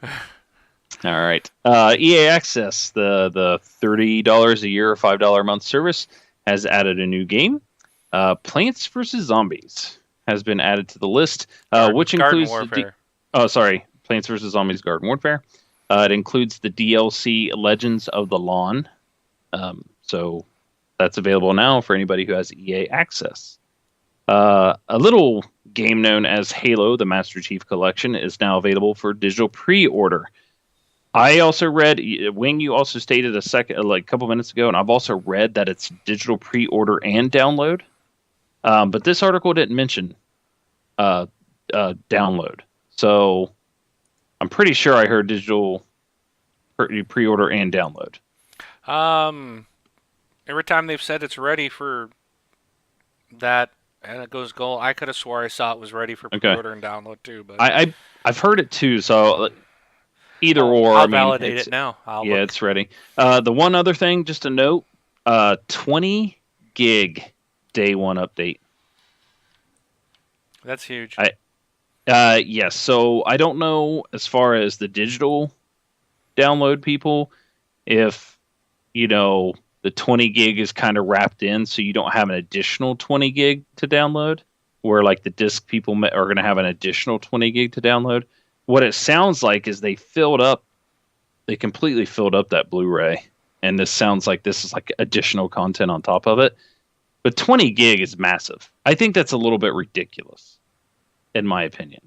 all right. EA Access, the $30 a year or $5 a month service, has added a new game. Plants vs. Zombies has been added to the list, which includes Plants vs. Zombies Garden Warfare. It includes the DLC Legends of the Lawn. So that's available now for anybody who has EA Access. A little game known as Halo, the Master Chief Collection, is now available for digital pre-order. I also read, Wing, you also stated a couple minutes ago, and I've also read that it's digital pre-order and download. But this article didn't mention download. So I'm pretty sure I heard digital pre-order and download. Every time they've said it's ready for that, and it goes gold, I could have swore I saw it was ready for pre-order and download too. But I've heard it too. So either or. I'll validate it now. It's ready. The one other thing, just a note: 20 gig day one update. That's huge. Yes. So I don't know as far as the digital download people, if the 20 gig is kind of wrapped in, so you don't have an additional 20 gig to download, where like the disc people are going to have an additional 20 gig to download. What it sounds like is they completely filled up that Blu-ray, and this sounds like this is like additional content on top of it. But 20 gig is massive. I think that's a little bit ridiculous, in my opinion.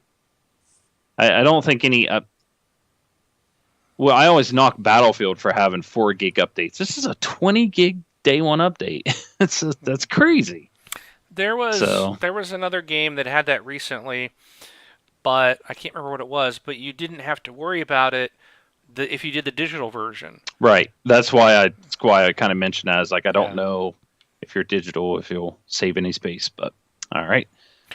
I don't think any... Well, I always knock Battlefield for having 4 gig updates. This is a 20 gig day one update. That's crazy. There was another game that had that recently, but I can't remember what it was. But you didn't have to worry about it if you did the digital version. Right. That's why I kind of mentioned that. As like I don't know if you're digital if you'll save any space, but all right.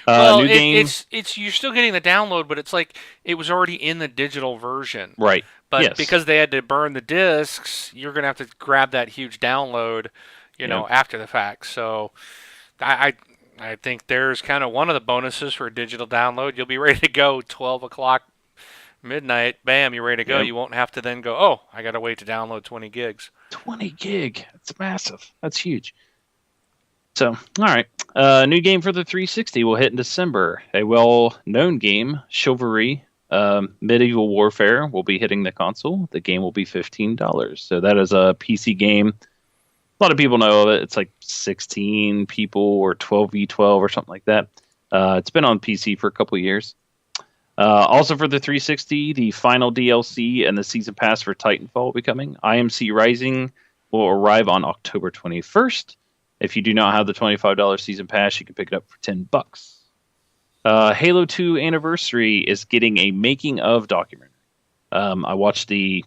Well, New game. it's you're still getting the download, but it's like it was already in the digital version. Right. But Yes. because they had to burn the discs, you're gonna have to grab that huge download, after the fact. So, I think there's kind of one of the bonuses for a digital download. You'll be ready to go 12 o'clock midnight. Bam, you're ready to go. Yep. You won't have to then go. Oh, I gotta wait to download 20 gigs. 20 gig. That's massive. That's huge. So, all right. New game for the 360 will hit in December. A well-known game, Chivalry, Medieval Warfare, will be hitting the console. The game will be $15. So that is a PC game. A lot of people know of it. It's like 16 people or 12v12 or something like that. It's been on PC for a couple of years. Also for the 360, the final DLC and the season pass for Titanfall will be coming. IMC Rising will arrive on October 21st. If you do not have the $25 season pass, you can pick it up for $10. Halo 2 Anniversary is getting a making of documentary. I watched the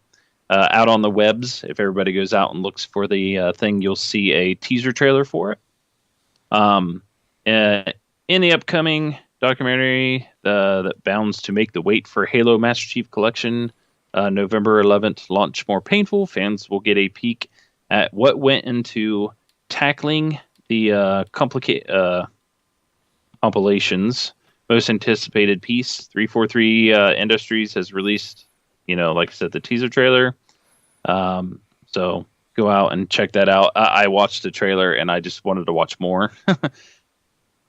out on the webs. If everybody goes out and looks for the thing, you'll see a teaser trailer for it. In the upcoming documentary that bounds to make the wait for Halo Master Chief Collection November 11th launch more painful, fans will get a peek at what went into tackling the compilations. Most anticipated piece. 343 Industries has released, like I said, the teaser trailer. So go out and check that out. I watched the trailer and I just wanted to watch more.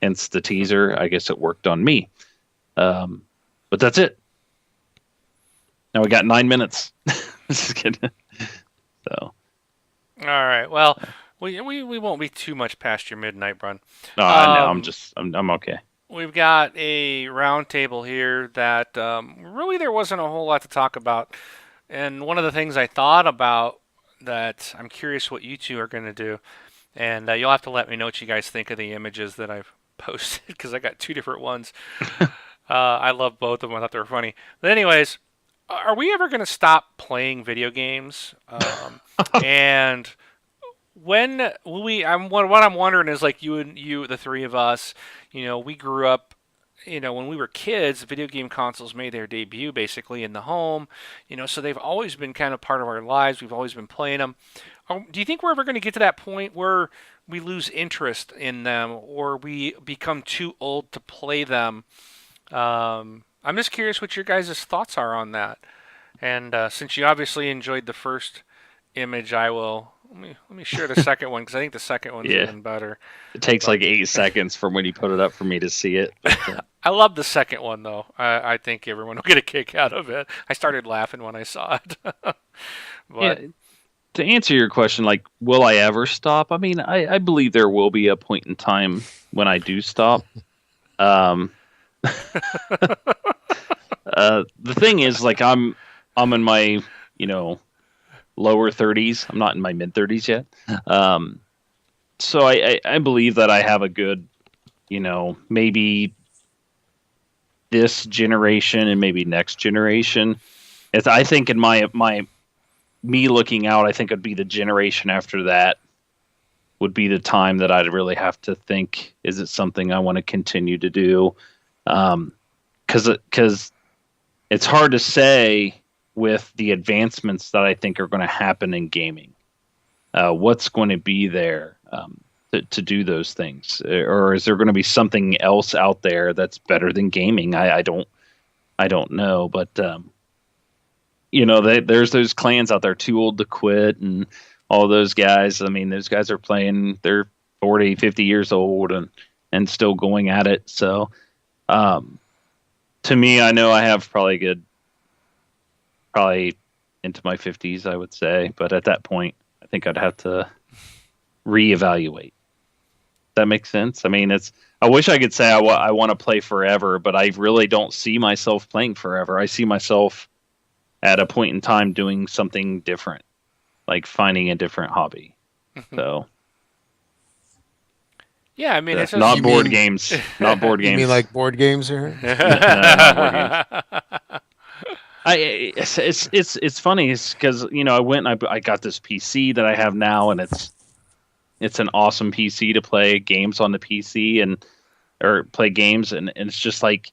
Hence the teaser. I guess it worked on me. But that's it. Now we got 9 minutes. Just kidding. So. All right. Well, we won't be too much past your midnight run. No, I'm okay. We've got a roundtable here that really there wasn't a whole lot to talk about. And one of the things I thought about that I'm curious what you two are going to do. And you'll have to let me know what you guys think of the images that I've posted because I got two different ones. I love both of them. I thought they were funny. But anyways, are we ever going to stop playing video games? And when will we? What I'm wondering is like you, the three of us. We grew up. When we were kids, video game consoles made their debut basically in the home. So they've always been kind of part of our lives. We've always been playing them. Do you think we're ever going to get to that point where we lose interest in them or we become too old to play them? I'm just curious what your guys' thoughts are on that. And since you obviously enjoyed the first image, I will let me share the second one because I think the second one's even better. It takes like 8 seconds from when you put it up for me to see it. I love the second one though. I think everyone will get a kick out of it. I started laughing when I saw it. But to answer your question, like, will I ever stop? I mean, I believe there will be a point in time when I do stop. The thing is, like, I'm in my, lower 30s. I'm not in my mid 30s yet. So I believe that I have a good, maybe this generation and maybe next generation. I think in me looking out, I think it'd be the generation after that would be the time that I'd really have to think, is it something I want to continue to do? Because it's hard to say with the advancements that I think are going to happen in gaming. What's going to be there to do those things? Or is there going to be something else out there that's better than gaming? I don't know, but there's those clans out there too old to quit and all those guys. I mean, those guys are playing, they're 40, 50 years old and still going at it. So to me, I know I have probably into my 50s, I would say. But at that point, I think I'd have to reevaluate. That makes sense? I mean, I wish I could say I want to play forever, but I really don't see myself playing forever. I see myself at a point in time doing something different, like finding a different hobby. So Yeah, I mean, it's just. Not You board mean- games. Not board You games. mean like board games here? No, not board games. It's funny because I went and I got this PC that I have now, and it's an awesome PC to play games on the PC and or play games, and it's just like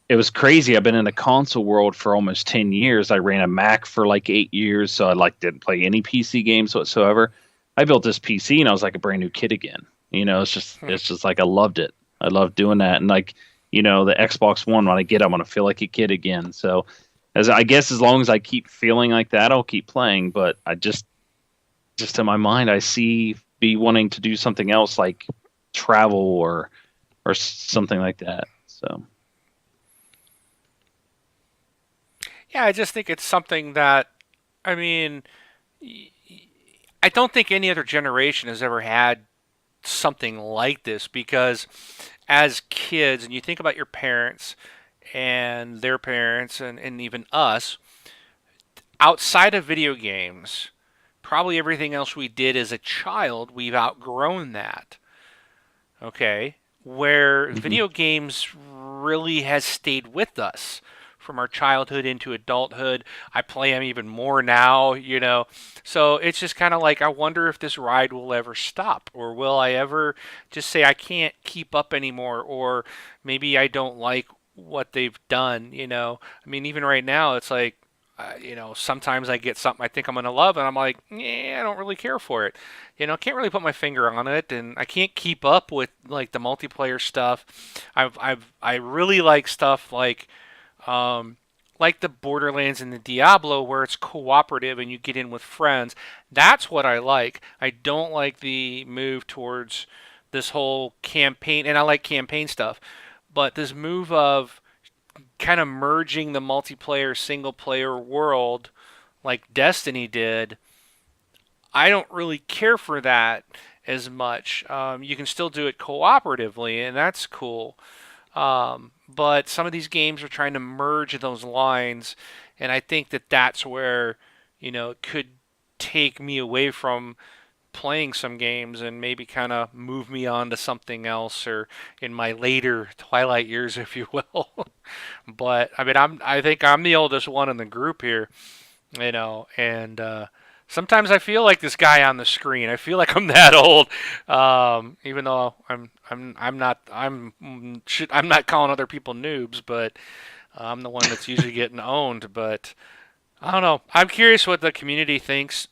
it was crazy. I've been in the console world for almost 10 years. I ran a Mac for like 8 years, so I didn't play any PC games whatsoever. I built this PC and I was like a brand new kid again. It's just like I loved it. I loved doing that, and like the Xbox One, when I get, I'm gonna feel like a kid again. So I guess as long as I keep feeling like that, I'll keep playing. But I just in my mind, I see be wanting to do something else like travel or something like that. So Yeah, I just think it's something that, I mean, I don't think any other generation has ever had something like this because as kids, and you think about your parents and their parents and even us, outside of video games, probably everything else we did as a child, we've outgrown that. Okay? Where Mhm. video games really has stayed with us from our childhood into adulthood. I play them even more now. So it's just kind of like I wonder if this ride will ever stop, or will I ever just say I can't keep up anymore, or maybe I don't like what they've done. I mean, even right now, it's like, sometimes I get something I think I'm gonna love, and I'm like, yeah, I don't really care for it. Can't really put my finger on it, and I can't keep up with like the multiplayer stuff. I really like stuff um, like the Borderlands and the Diablo, where it's cooperative and you get in with friends. That's what I like. I don't like the move towards this whole campaign, and I like campaign stuff, but this move of kind of merging the multiplayer single player world like Destiny did, I don't really care for that as much. You can still do it cooperatively, and that's cool. But some of these games are trying to merge those lines, and I think that that's where it could take me away from playing some games and maybe kind of move me on to something else or in my later twilight years, if you will. But I mean, I think I'm the oldest one in the group here, and sometimes I feel like this guy on the screen. I feel like I'm that old, even though I'm not. I'm not calling other people noobs, but I'm the one that's usually getting owned. But I don't know. I'm curious what the community thinks.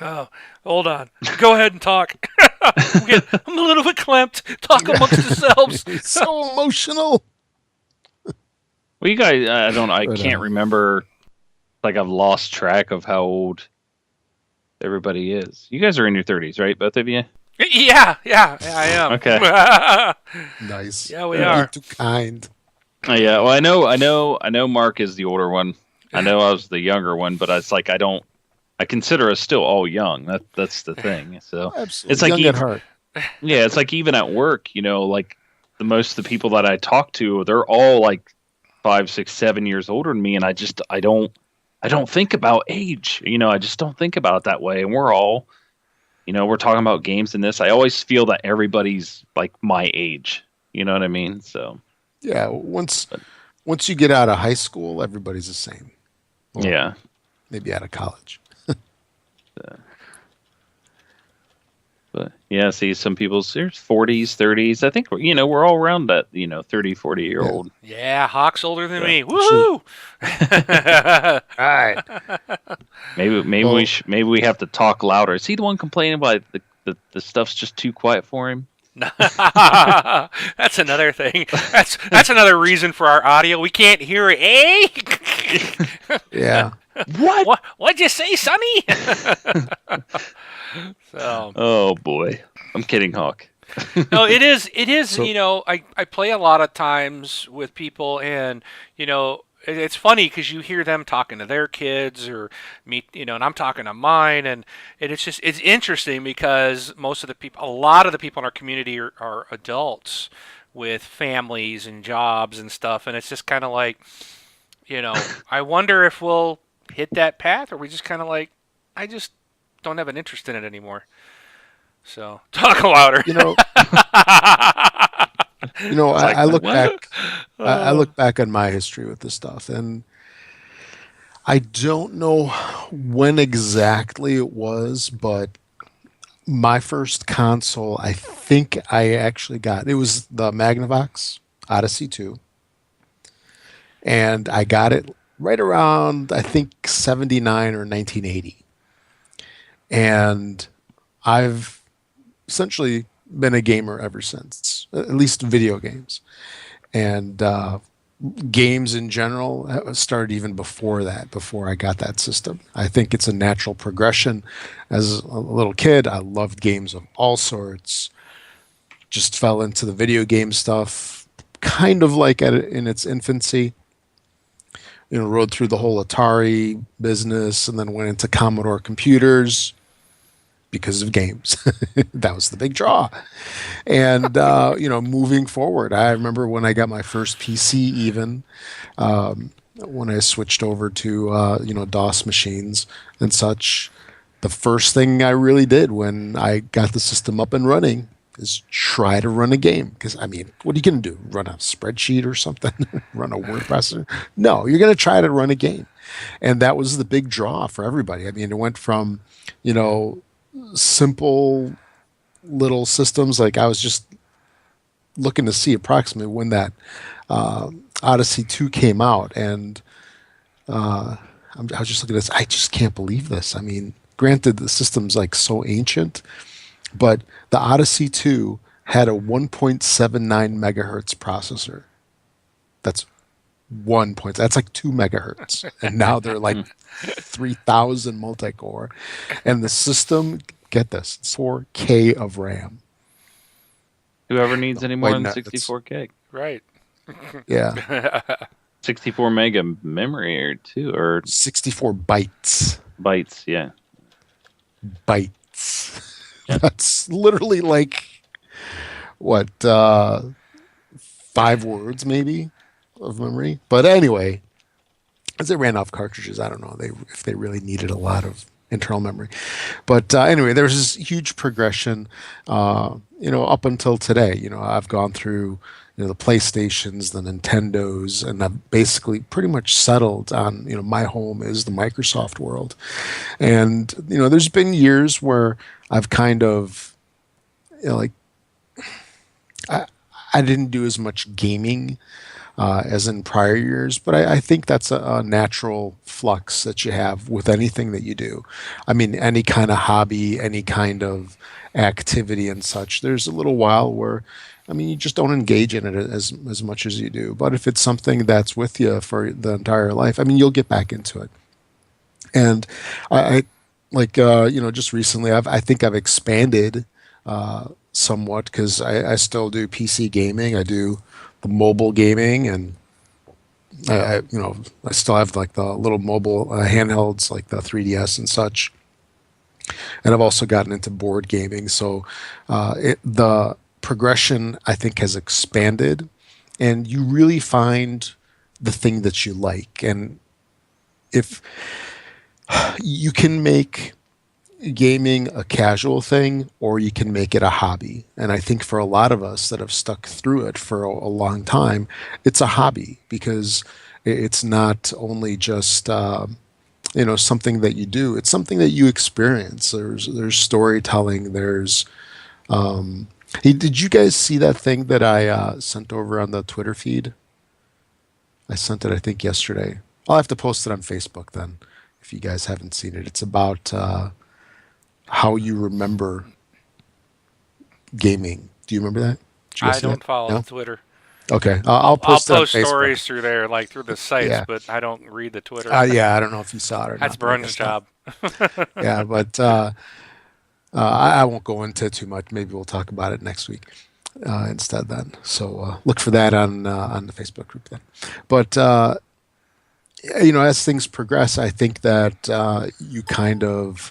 Oh, hold on. Go ahead and talk. I'm a little bit clamped. Talk amongst yourselves. It's so emotional. well, you guys, I But can't remember. Like I've lost track of how old everybody is. You guys are in your 30s, right? Both of you? Yeah, I am. Okay. nice. Yeah, we You're are. too kind. Yeah. Well, I know. Mark is the older one. I know I was the younger one, but it's like I consider us still all young. That's the thing. So Absolutely. it's like Young at heart. yeah, it's like even at work, like the most of the people that I talk to, they're all like 5, 6, 7 years older than me, and I don't think about age. I just don't think about it that way. And we're all, we're talking about games in this. I always feel that everybody's like my age. You know what I mean? So Yeah. Once you get out of high school, everybody's the same. Well, yeah. maybe out of college. But yeah, see some people's there's 40s, 30s. I think we're all around that 30, 40-year old. Yeah, Hawk's older than me. Sure. Woohoo! Right. Maybe Well- maybe we have to talk louder. Is he the one complaining about the stuff's just too quiet for him? That's another thing. That's another reason for our audio. We can't hear it. Eh? Yeah. What'd you say, Sonny? So Oh boy, I'm kidding, Hawk. no, it is. It is. So- I play a lot of times with people, and it's funny because you hear them talking to their kids or me, and I'm talking to mine, and it's interesting because a lot of the people in our community are adults with families and jobs and stuff, and it's just kind of like, I wonder if we'll hit that path, or we just kind of like, I just don't have an interest in it anymore. So talk louder. You know, Like, I look what? back. I look back on my history with this stuff, and I don't know when exactly it was, but my first console, I think I actually got it was the Magnavox Odyssey 2, and I got it right around I think 79 or 1980. And I've essentially been a gamer ever since, at least video games. And games in general started even before that, before I got that system. I think it's a natural progression. As a little kid, I loved games of all sorts. Just fell into the video game stuff, kind of like in its infancy. Rode through the whole Atari business and then went into Commodore computers because of games. That was the big draw. And, moving forward, I remember when I got my first PC, even when I switched over to, DOS machines and such, the first thing I really did when I got the system up and running is try to run a game. Because, I mean, what are you going to do? Run a spreadsheet or something? Run a word processor? No, you're going to try to run a game. And that was the big draw for everybody. I mean, it went from, simple little systems. Like I was just looking to see approximately when that Odyssey 2 came out, and I was just looking at this. I just can't believe this. I mean, granted, the system's like so ancient, but the Odyssey 2 had a 1.79 megahertz processor. That's 1 point. That's like 2 megahertz, and now they're like 3,000 multi-core, and the system, get this, it's 4K of RAM. Whoever needs any more Wait, than no, 64K. Right. Yeah, 64 mega memory or 64 bytes. bytes, yeah. Bytes. Yeah. That's literally like what 5 words maybe of memory. But anyway, as they ran off cartridges, I don't know if they really needed a lot of internal memory. But anyway, there's this huge progression, up until today. I've gone through, the PlayStations, the Nintendos, and I've basically pretty much settled on, my home is the Microsoft world. And, there's been years where I've kind of, like, I didn't do as much gaming as in prior years, but I think that's a natural flux that you have with anything that you do. I mean, any kind of hobby, any kind of activity and such, there's a little while where, I mean, you just don't engage in it as much as you do. But if it's something that's with you for the entire life, I mean, you'll get back into it. And I like, just recently, I think I've expanded somewhat, because I still do PC gaming. I do the mobile gaming, and I still have like the little mobile handhelds like the 3DS and such. And I've also gotten into board gaming. So the progression, I think, has expanded, and you really find the thing that you like. And if you can make gaming a casual thing, or you can make it a hobby. And I think for a lot of us that have stuck through it for a long time, it's a hobby, because it's not only just something that you do, it's something that you experience. There's storytelling, there's hey, did you guys see that thing that I sent over on the Twitter feed? I sent it, I think, yesterday. I'll have to post it on Facebook then, if you guys haven't seen it. It's about how you remember gaming. Do you remember that? Did you guys I see that? don't follow No? Twitter. Okay, I'll post it on Facebook. stories through there, like through the sites, Yeah. but I don't read the Twitter. Yeah, I don't know if you saw it or That's not. But I Brun's guess not. job. Yeah, but I won't go into too much. Maybe we'll talk about it next week instead then. So look for that on the Facebook group then. But as things progress, I think that you kind of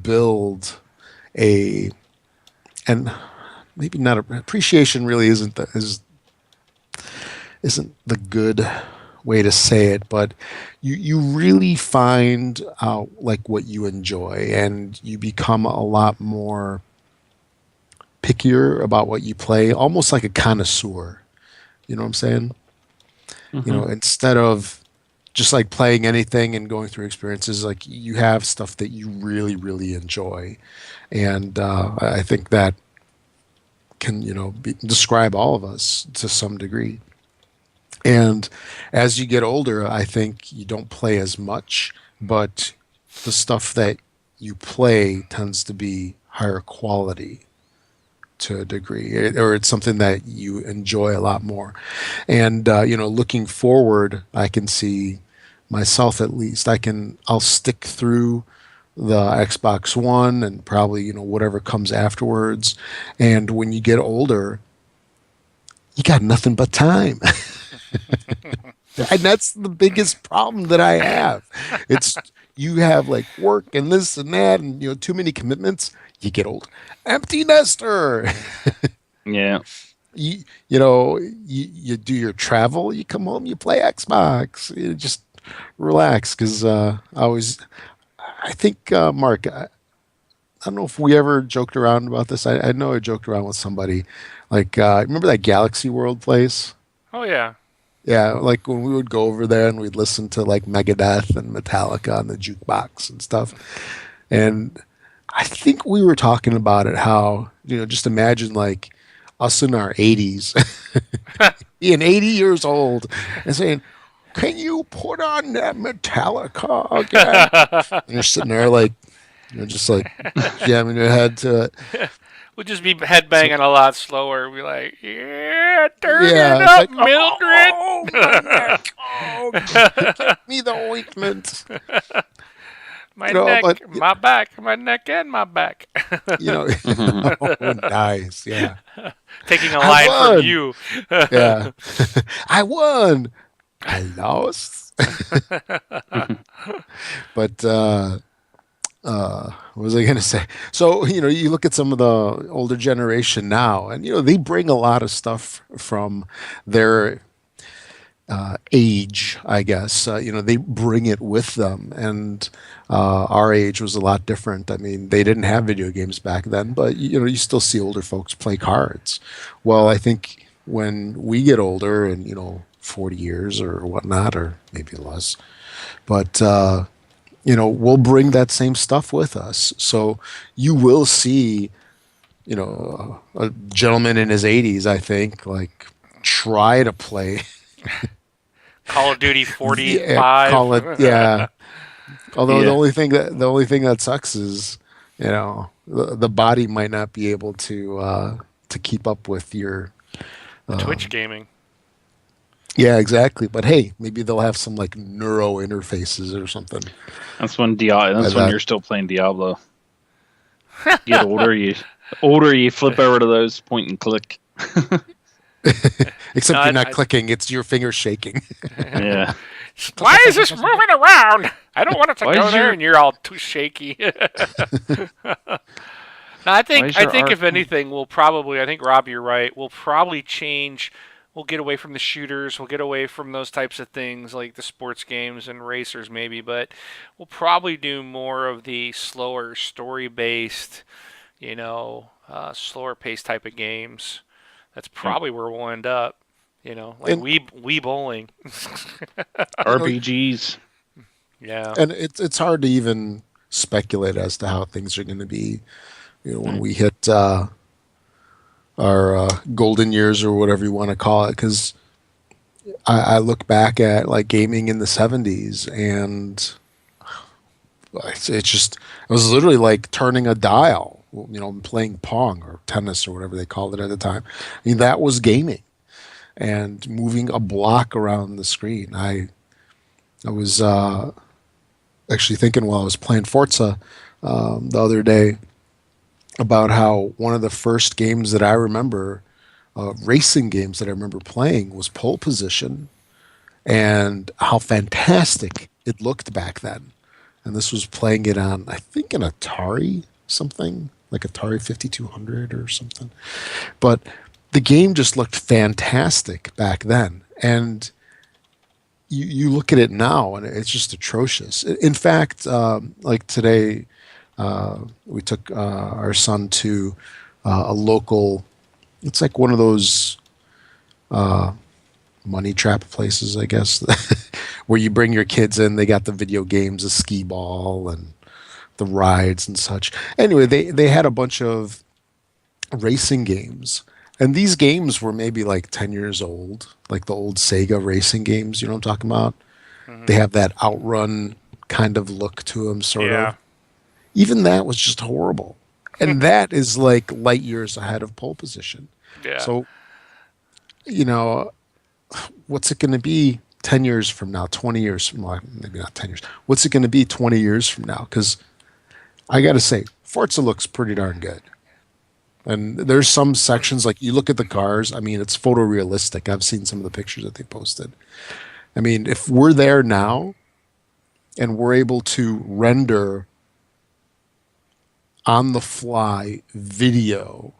build and maybe not appreciation really isn't the good way to say it, but you really find out like what you enjoy, and you become a lot more pickier about what you play, almost like a connoisseur. You know what I'm saying? You know, instead of just like playing anything and going through experiences, like you have stuff that you really, really enjoy. And I think that can, describe all of us to some degree. And as you get older, I think you don't play as much, but the stuff that you play tends to be higher quality to a degree, or it's something that you enjoy a lot more. And looking forward, I can see myself, at least I'll stick through the Xbox One and probably whatever comes afterwards. And when you get older, you got nothing but time. And that's the biggest problem that I have. It's you have like work and this and that and too many commitments. You get old. Empty nester. Yeah. You do your travel, you come home, you play Xbox. You just relax, because I think Mark, I don't know if we ever joked around about this. I know I joked around with somebody. Like, remember that Galaxy World place? Oh yeah. Yeah, like when we would go over there and we'd listen to like Megadeth and Metallica on the jukebox and stuff. And I think we were talking about it, how, just imagine like us in our 80s, being 80 years old and saying, "Can you put on that Metallica again?" And you're sitting there like, just like jamming your head to it. We'll just be headbanging a lot slower. We'll be like, yeah, turn it Yeah, up, it's like, Mildred. oh, my neck. Oh, give me the ointment. My neck, but- my back, my neck, and my back. Oh, nice. Yeah. Taking a I line won. from you. Yeah. I won. I lost. But what was I going to say? So, you look at some of the older generation now, and, they bring a lot of stuff from their age, I guess. They bring it with them. And our age was a lot different. I mean, they didn't have video games back then, but, you still see older folks play cards. Well, I think when we get older and, 40 years or whatnot, or maybe less, but we'll bring that same stuff with us. So you will see, a gentleman in his 80s, I think, like try to play Call of Duty 45. yeah, call it, yeah. Although Yeah. the only thing that sucks is, the body might not be able to keep up with your Twitch gaming. yeah, exactly. But hey, maybe they'll have some like neuro interfaces or something. That's when you're still playing Diablo. Get older, you flip over to those point and click. Except No, you're not I- clicking; it's your finger shaking. Yeah. Why is this moving around? I don't want it to Why go is there, your- and you're all too shaky. No, I Why think is your if art- anything, I think Rob, you're right. We'll probably change. We'll get away from the shooters. We'll get away from those types of things like the sports games and racers, maybe. But we'll probably do more of the slower, story-based, slower paced type of games. That's probably where we'll end up. Like And- Wii Bowling. RPGs. Yeah. And it's hard to even speculate as to how things are going to be, when we hit our golden years or whatever you want to call it. Because I look back at like gaming in the '70s, and it was literally like turning a dial, playing Pong or tennis or whatever they called it at the time. I mean, that was gaming, and moving a block around the screen. I was actually thinking while I was playing Forza the other day about how one of the first games that I remember, racing games that I remember playing, was Pole Position, and how fantastic it looked back then. And this was playing it on, I think, an Atari something, like Atari 5200 or something. But the game just looked fantastic back then. And you look at it now, and it's just atrocious. In fact, like today, we took our son to a local. It's like one of those money trap places, I guess, where you bring your kids in. They got the video games, the skee ball, and the rides and such. Anyway, they had a bunch of racing games. And these games were maybe like 10 years old, like the old Sega racing games, you know what I'm talking about? Mhm. They have that outrun kind of look to them, sort Yeah. of. Even that was just horrible. And that is like light years ahead of pole position. Yeah. So, you know, what's it going to be 10 years from now, 20 years from, well, maybe not 10 years. What's it going to be 20 years from now? Because I got to say, Forza looks pretty darn good. And there's some sections, like you look at the cars, I mean, it's photorealistic. I've seen some of the pictures that they posted. I mean, if we're there now and we're able to render on the fly video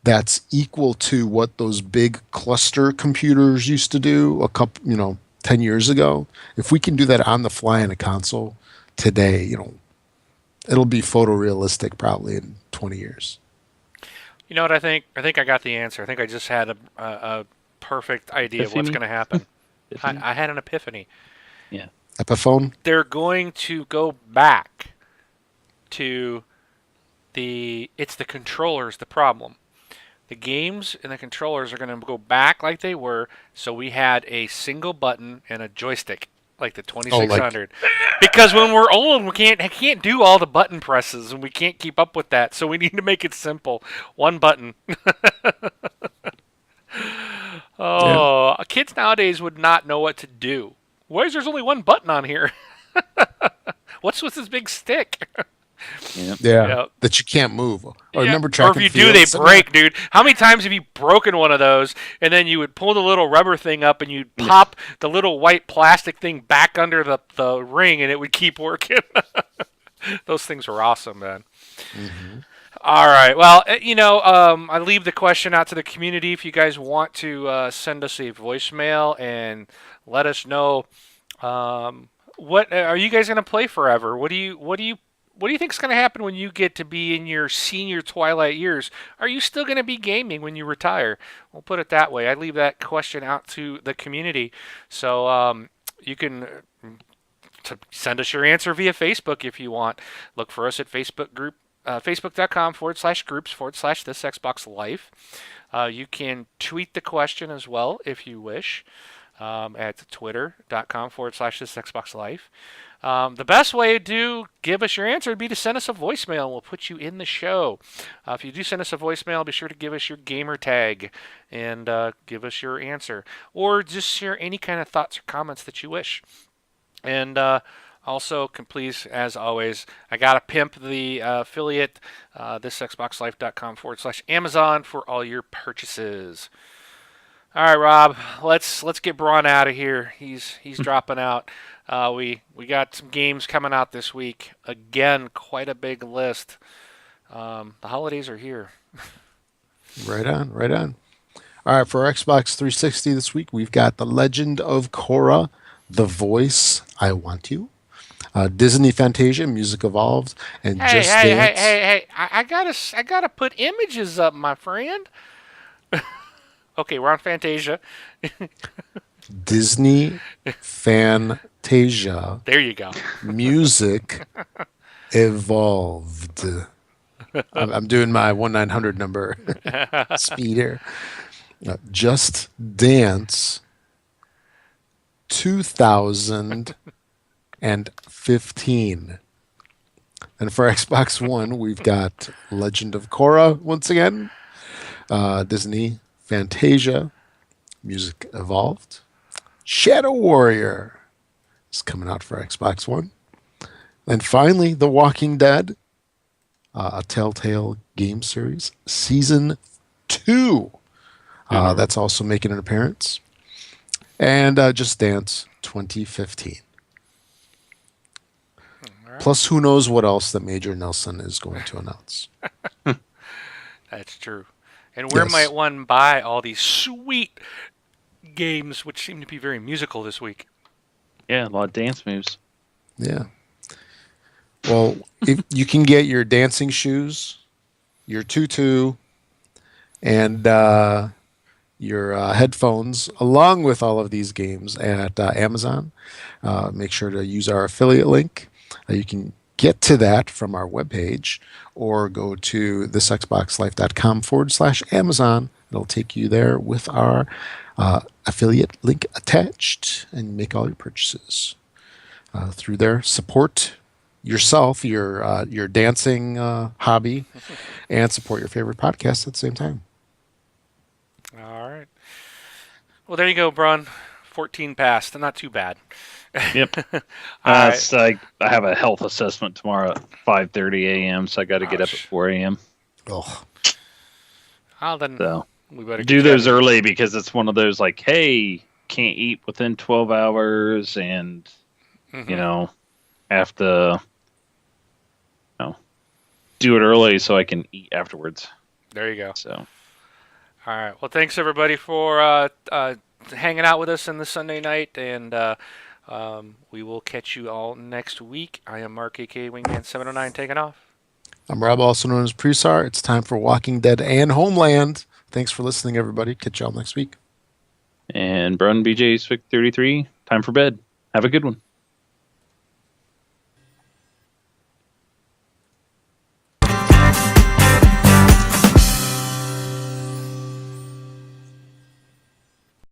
that's equal to what those big cluster computers used to do a couple, 10 years ago, if we can do that on the fly in a console today, it'll be photorealistic probably in 20 years. You know what I think? I think I got the answer. I think I just had a perfect idea of what's Epiphany? going to happen. Epiphany? I had an epiphany. Yeah. Epiphone? They're going to go back to it's the controllers the problem. The games and the controllers are going to go back like they were, so we had a single button and a joystick like the 2600. Because when we're old, we can't do all the button presses and we can't keep up with that. So we need to make it simple. One button. Oh, kids nowadays would not know what to do. Why is there's only one button on here? What's with this big stick? Yeah. Yeah. That you can't move. Or remember Or track if you and do, they field? break, dude. How many times have you broken one of those, and then you would pull the little rubber thing up, and you'd pop the little white plastic thing back under the ring, and it would keep working? Those things were awesome, man. Mm-hmm. All right. Well, I leave the question out to the community. If you guys want to send us a voicemail and let us know, what are you guys going to play forever? What do you think is going to happen when you get to be in your senior twilight years? Are you still going to be gaming when you retire? We'll put it that way. I leave that question out to the community, so you can send us your answer via Facebook if you want. Look for us at Facebook group. Facebook.com/groups/This Xbox Life. You can tweet the question as well if you wish at Twitter.com/This Xbox Life. The best way to give us your answer would be to send us a voicemail, and we'll put you in the show. If you do send us a voicemail, be sure to give us your gamer tag and give us your answer, or just share any kind of thoughts or comments that you wish. And also, please, as always, I gotta pimp the affiliate, thisxboxlife.com/Amazon for all your purchases. All right, Rob, let's get Braun out of here. He's dropping out. We got some games coming out this week. Again, quite a big list. The holidays are here. Right on, right on. All right, for our Xbox 360 this week, we've got The Legend of Korra, The Voice, I Want You, Disney Fantasia, Music Evolved, and Just Dance. Hey! I gotta put images up, my friend. Okay, we're on Fantasia. Disney Fantasia, There you go. Music Evolved. I'm doing my 1-900 number speed here. Just Dance 2015. And for Xbox One, we've got Legend of Korra once again, Disney Fantasia, Music Evolved, Shadow Warrior is coming out for Xbox One. And finally, The Walking Dead, a Telltale game series, Season 2. That's also making an appearance. And Just Dance 2015. Right. Plus, who knows what else that Major Nelson is going to announce. That's true. And where Yes. might one buy all these sweet games, which seem to be very musical this week? Yeah, a lot of dance moves. Yeah. Well, if you can get your dancing shoes, your tutu, and your headphones along with all of these games at Amazon. Make sure to use our affiliate link. You can get to that from our webpage or go to thisxboxlife.com/Amazon. It'll take you there with our affiliate link attached and make all your purchases through there. Support yourself, your dancing hobby, and support your favorite podcast at the same time. All right. Well, there you go, Brun. 14 passed. Not too bad. Yep. All right. It's like I have a health assessment tomorrow at 5:30 a.m., so I got to get up at 4 a.m. Oh, Well, then So we better do get those that. early because it's one of those like, hey, can't eat within 12 hours, and Mhm. you know, have to do it early so I can eat afterwards. There you go. So All right. Well, thanks everybody for hanging out with us on this Sunday night, and we will catch you all next week. I am Mark, aka Wingman 709, taking off. I'm Rob, also known as Presar. It's time for Walking Dead and Homeland. Thanks for listening, everybody. Catch y'all next week. and Brun BJ Swick 33, time for bed. Have a good one.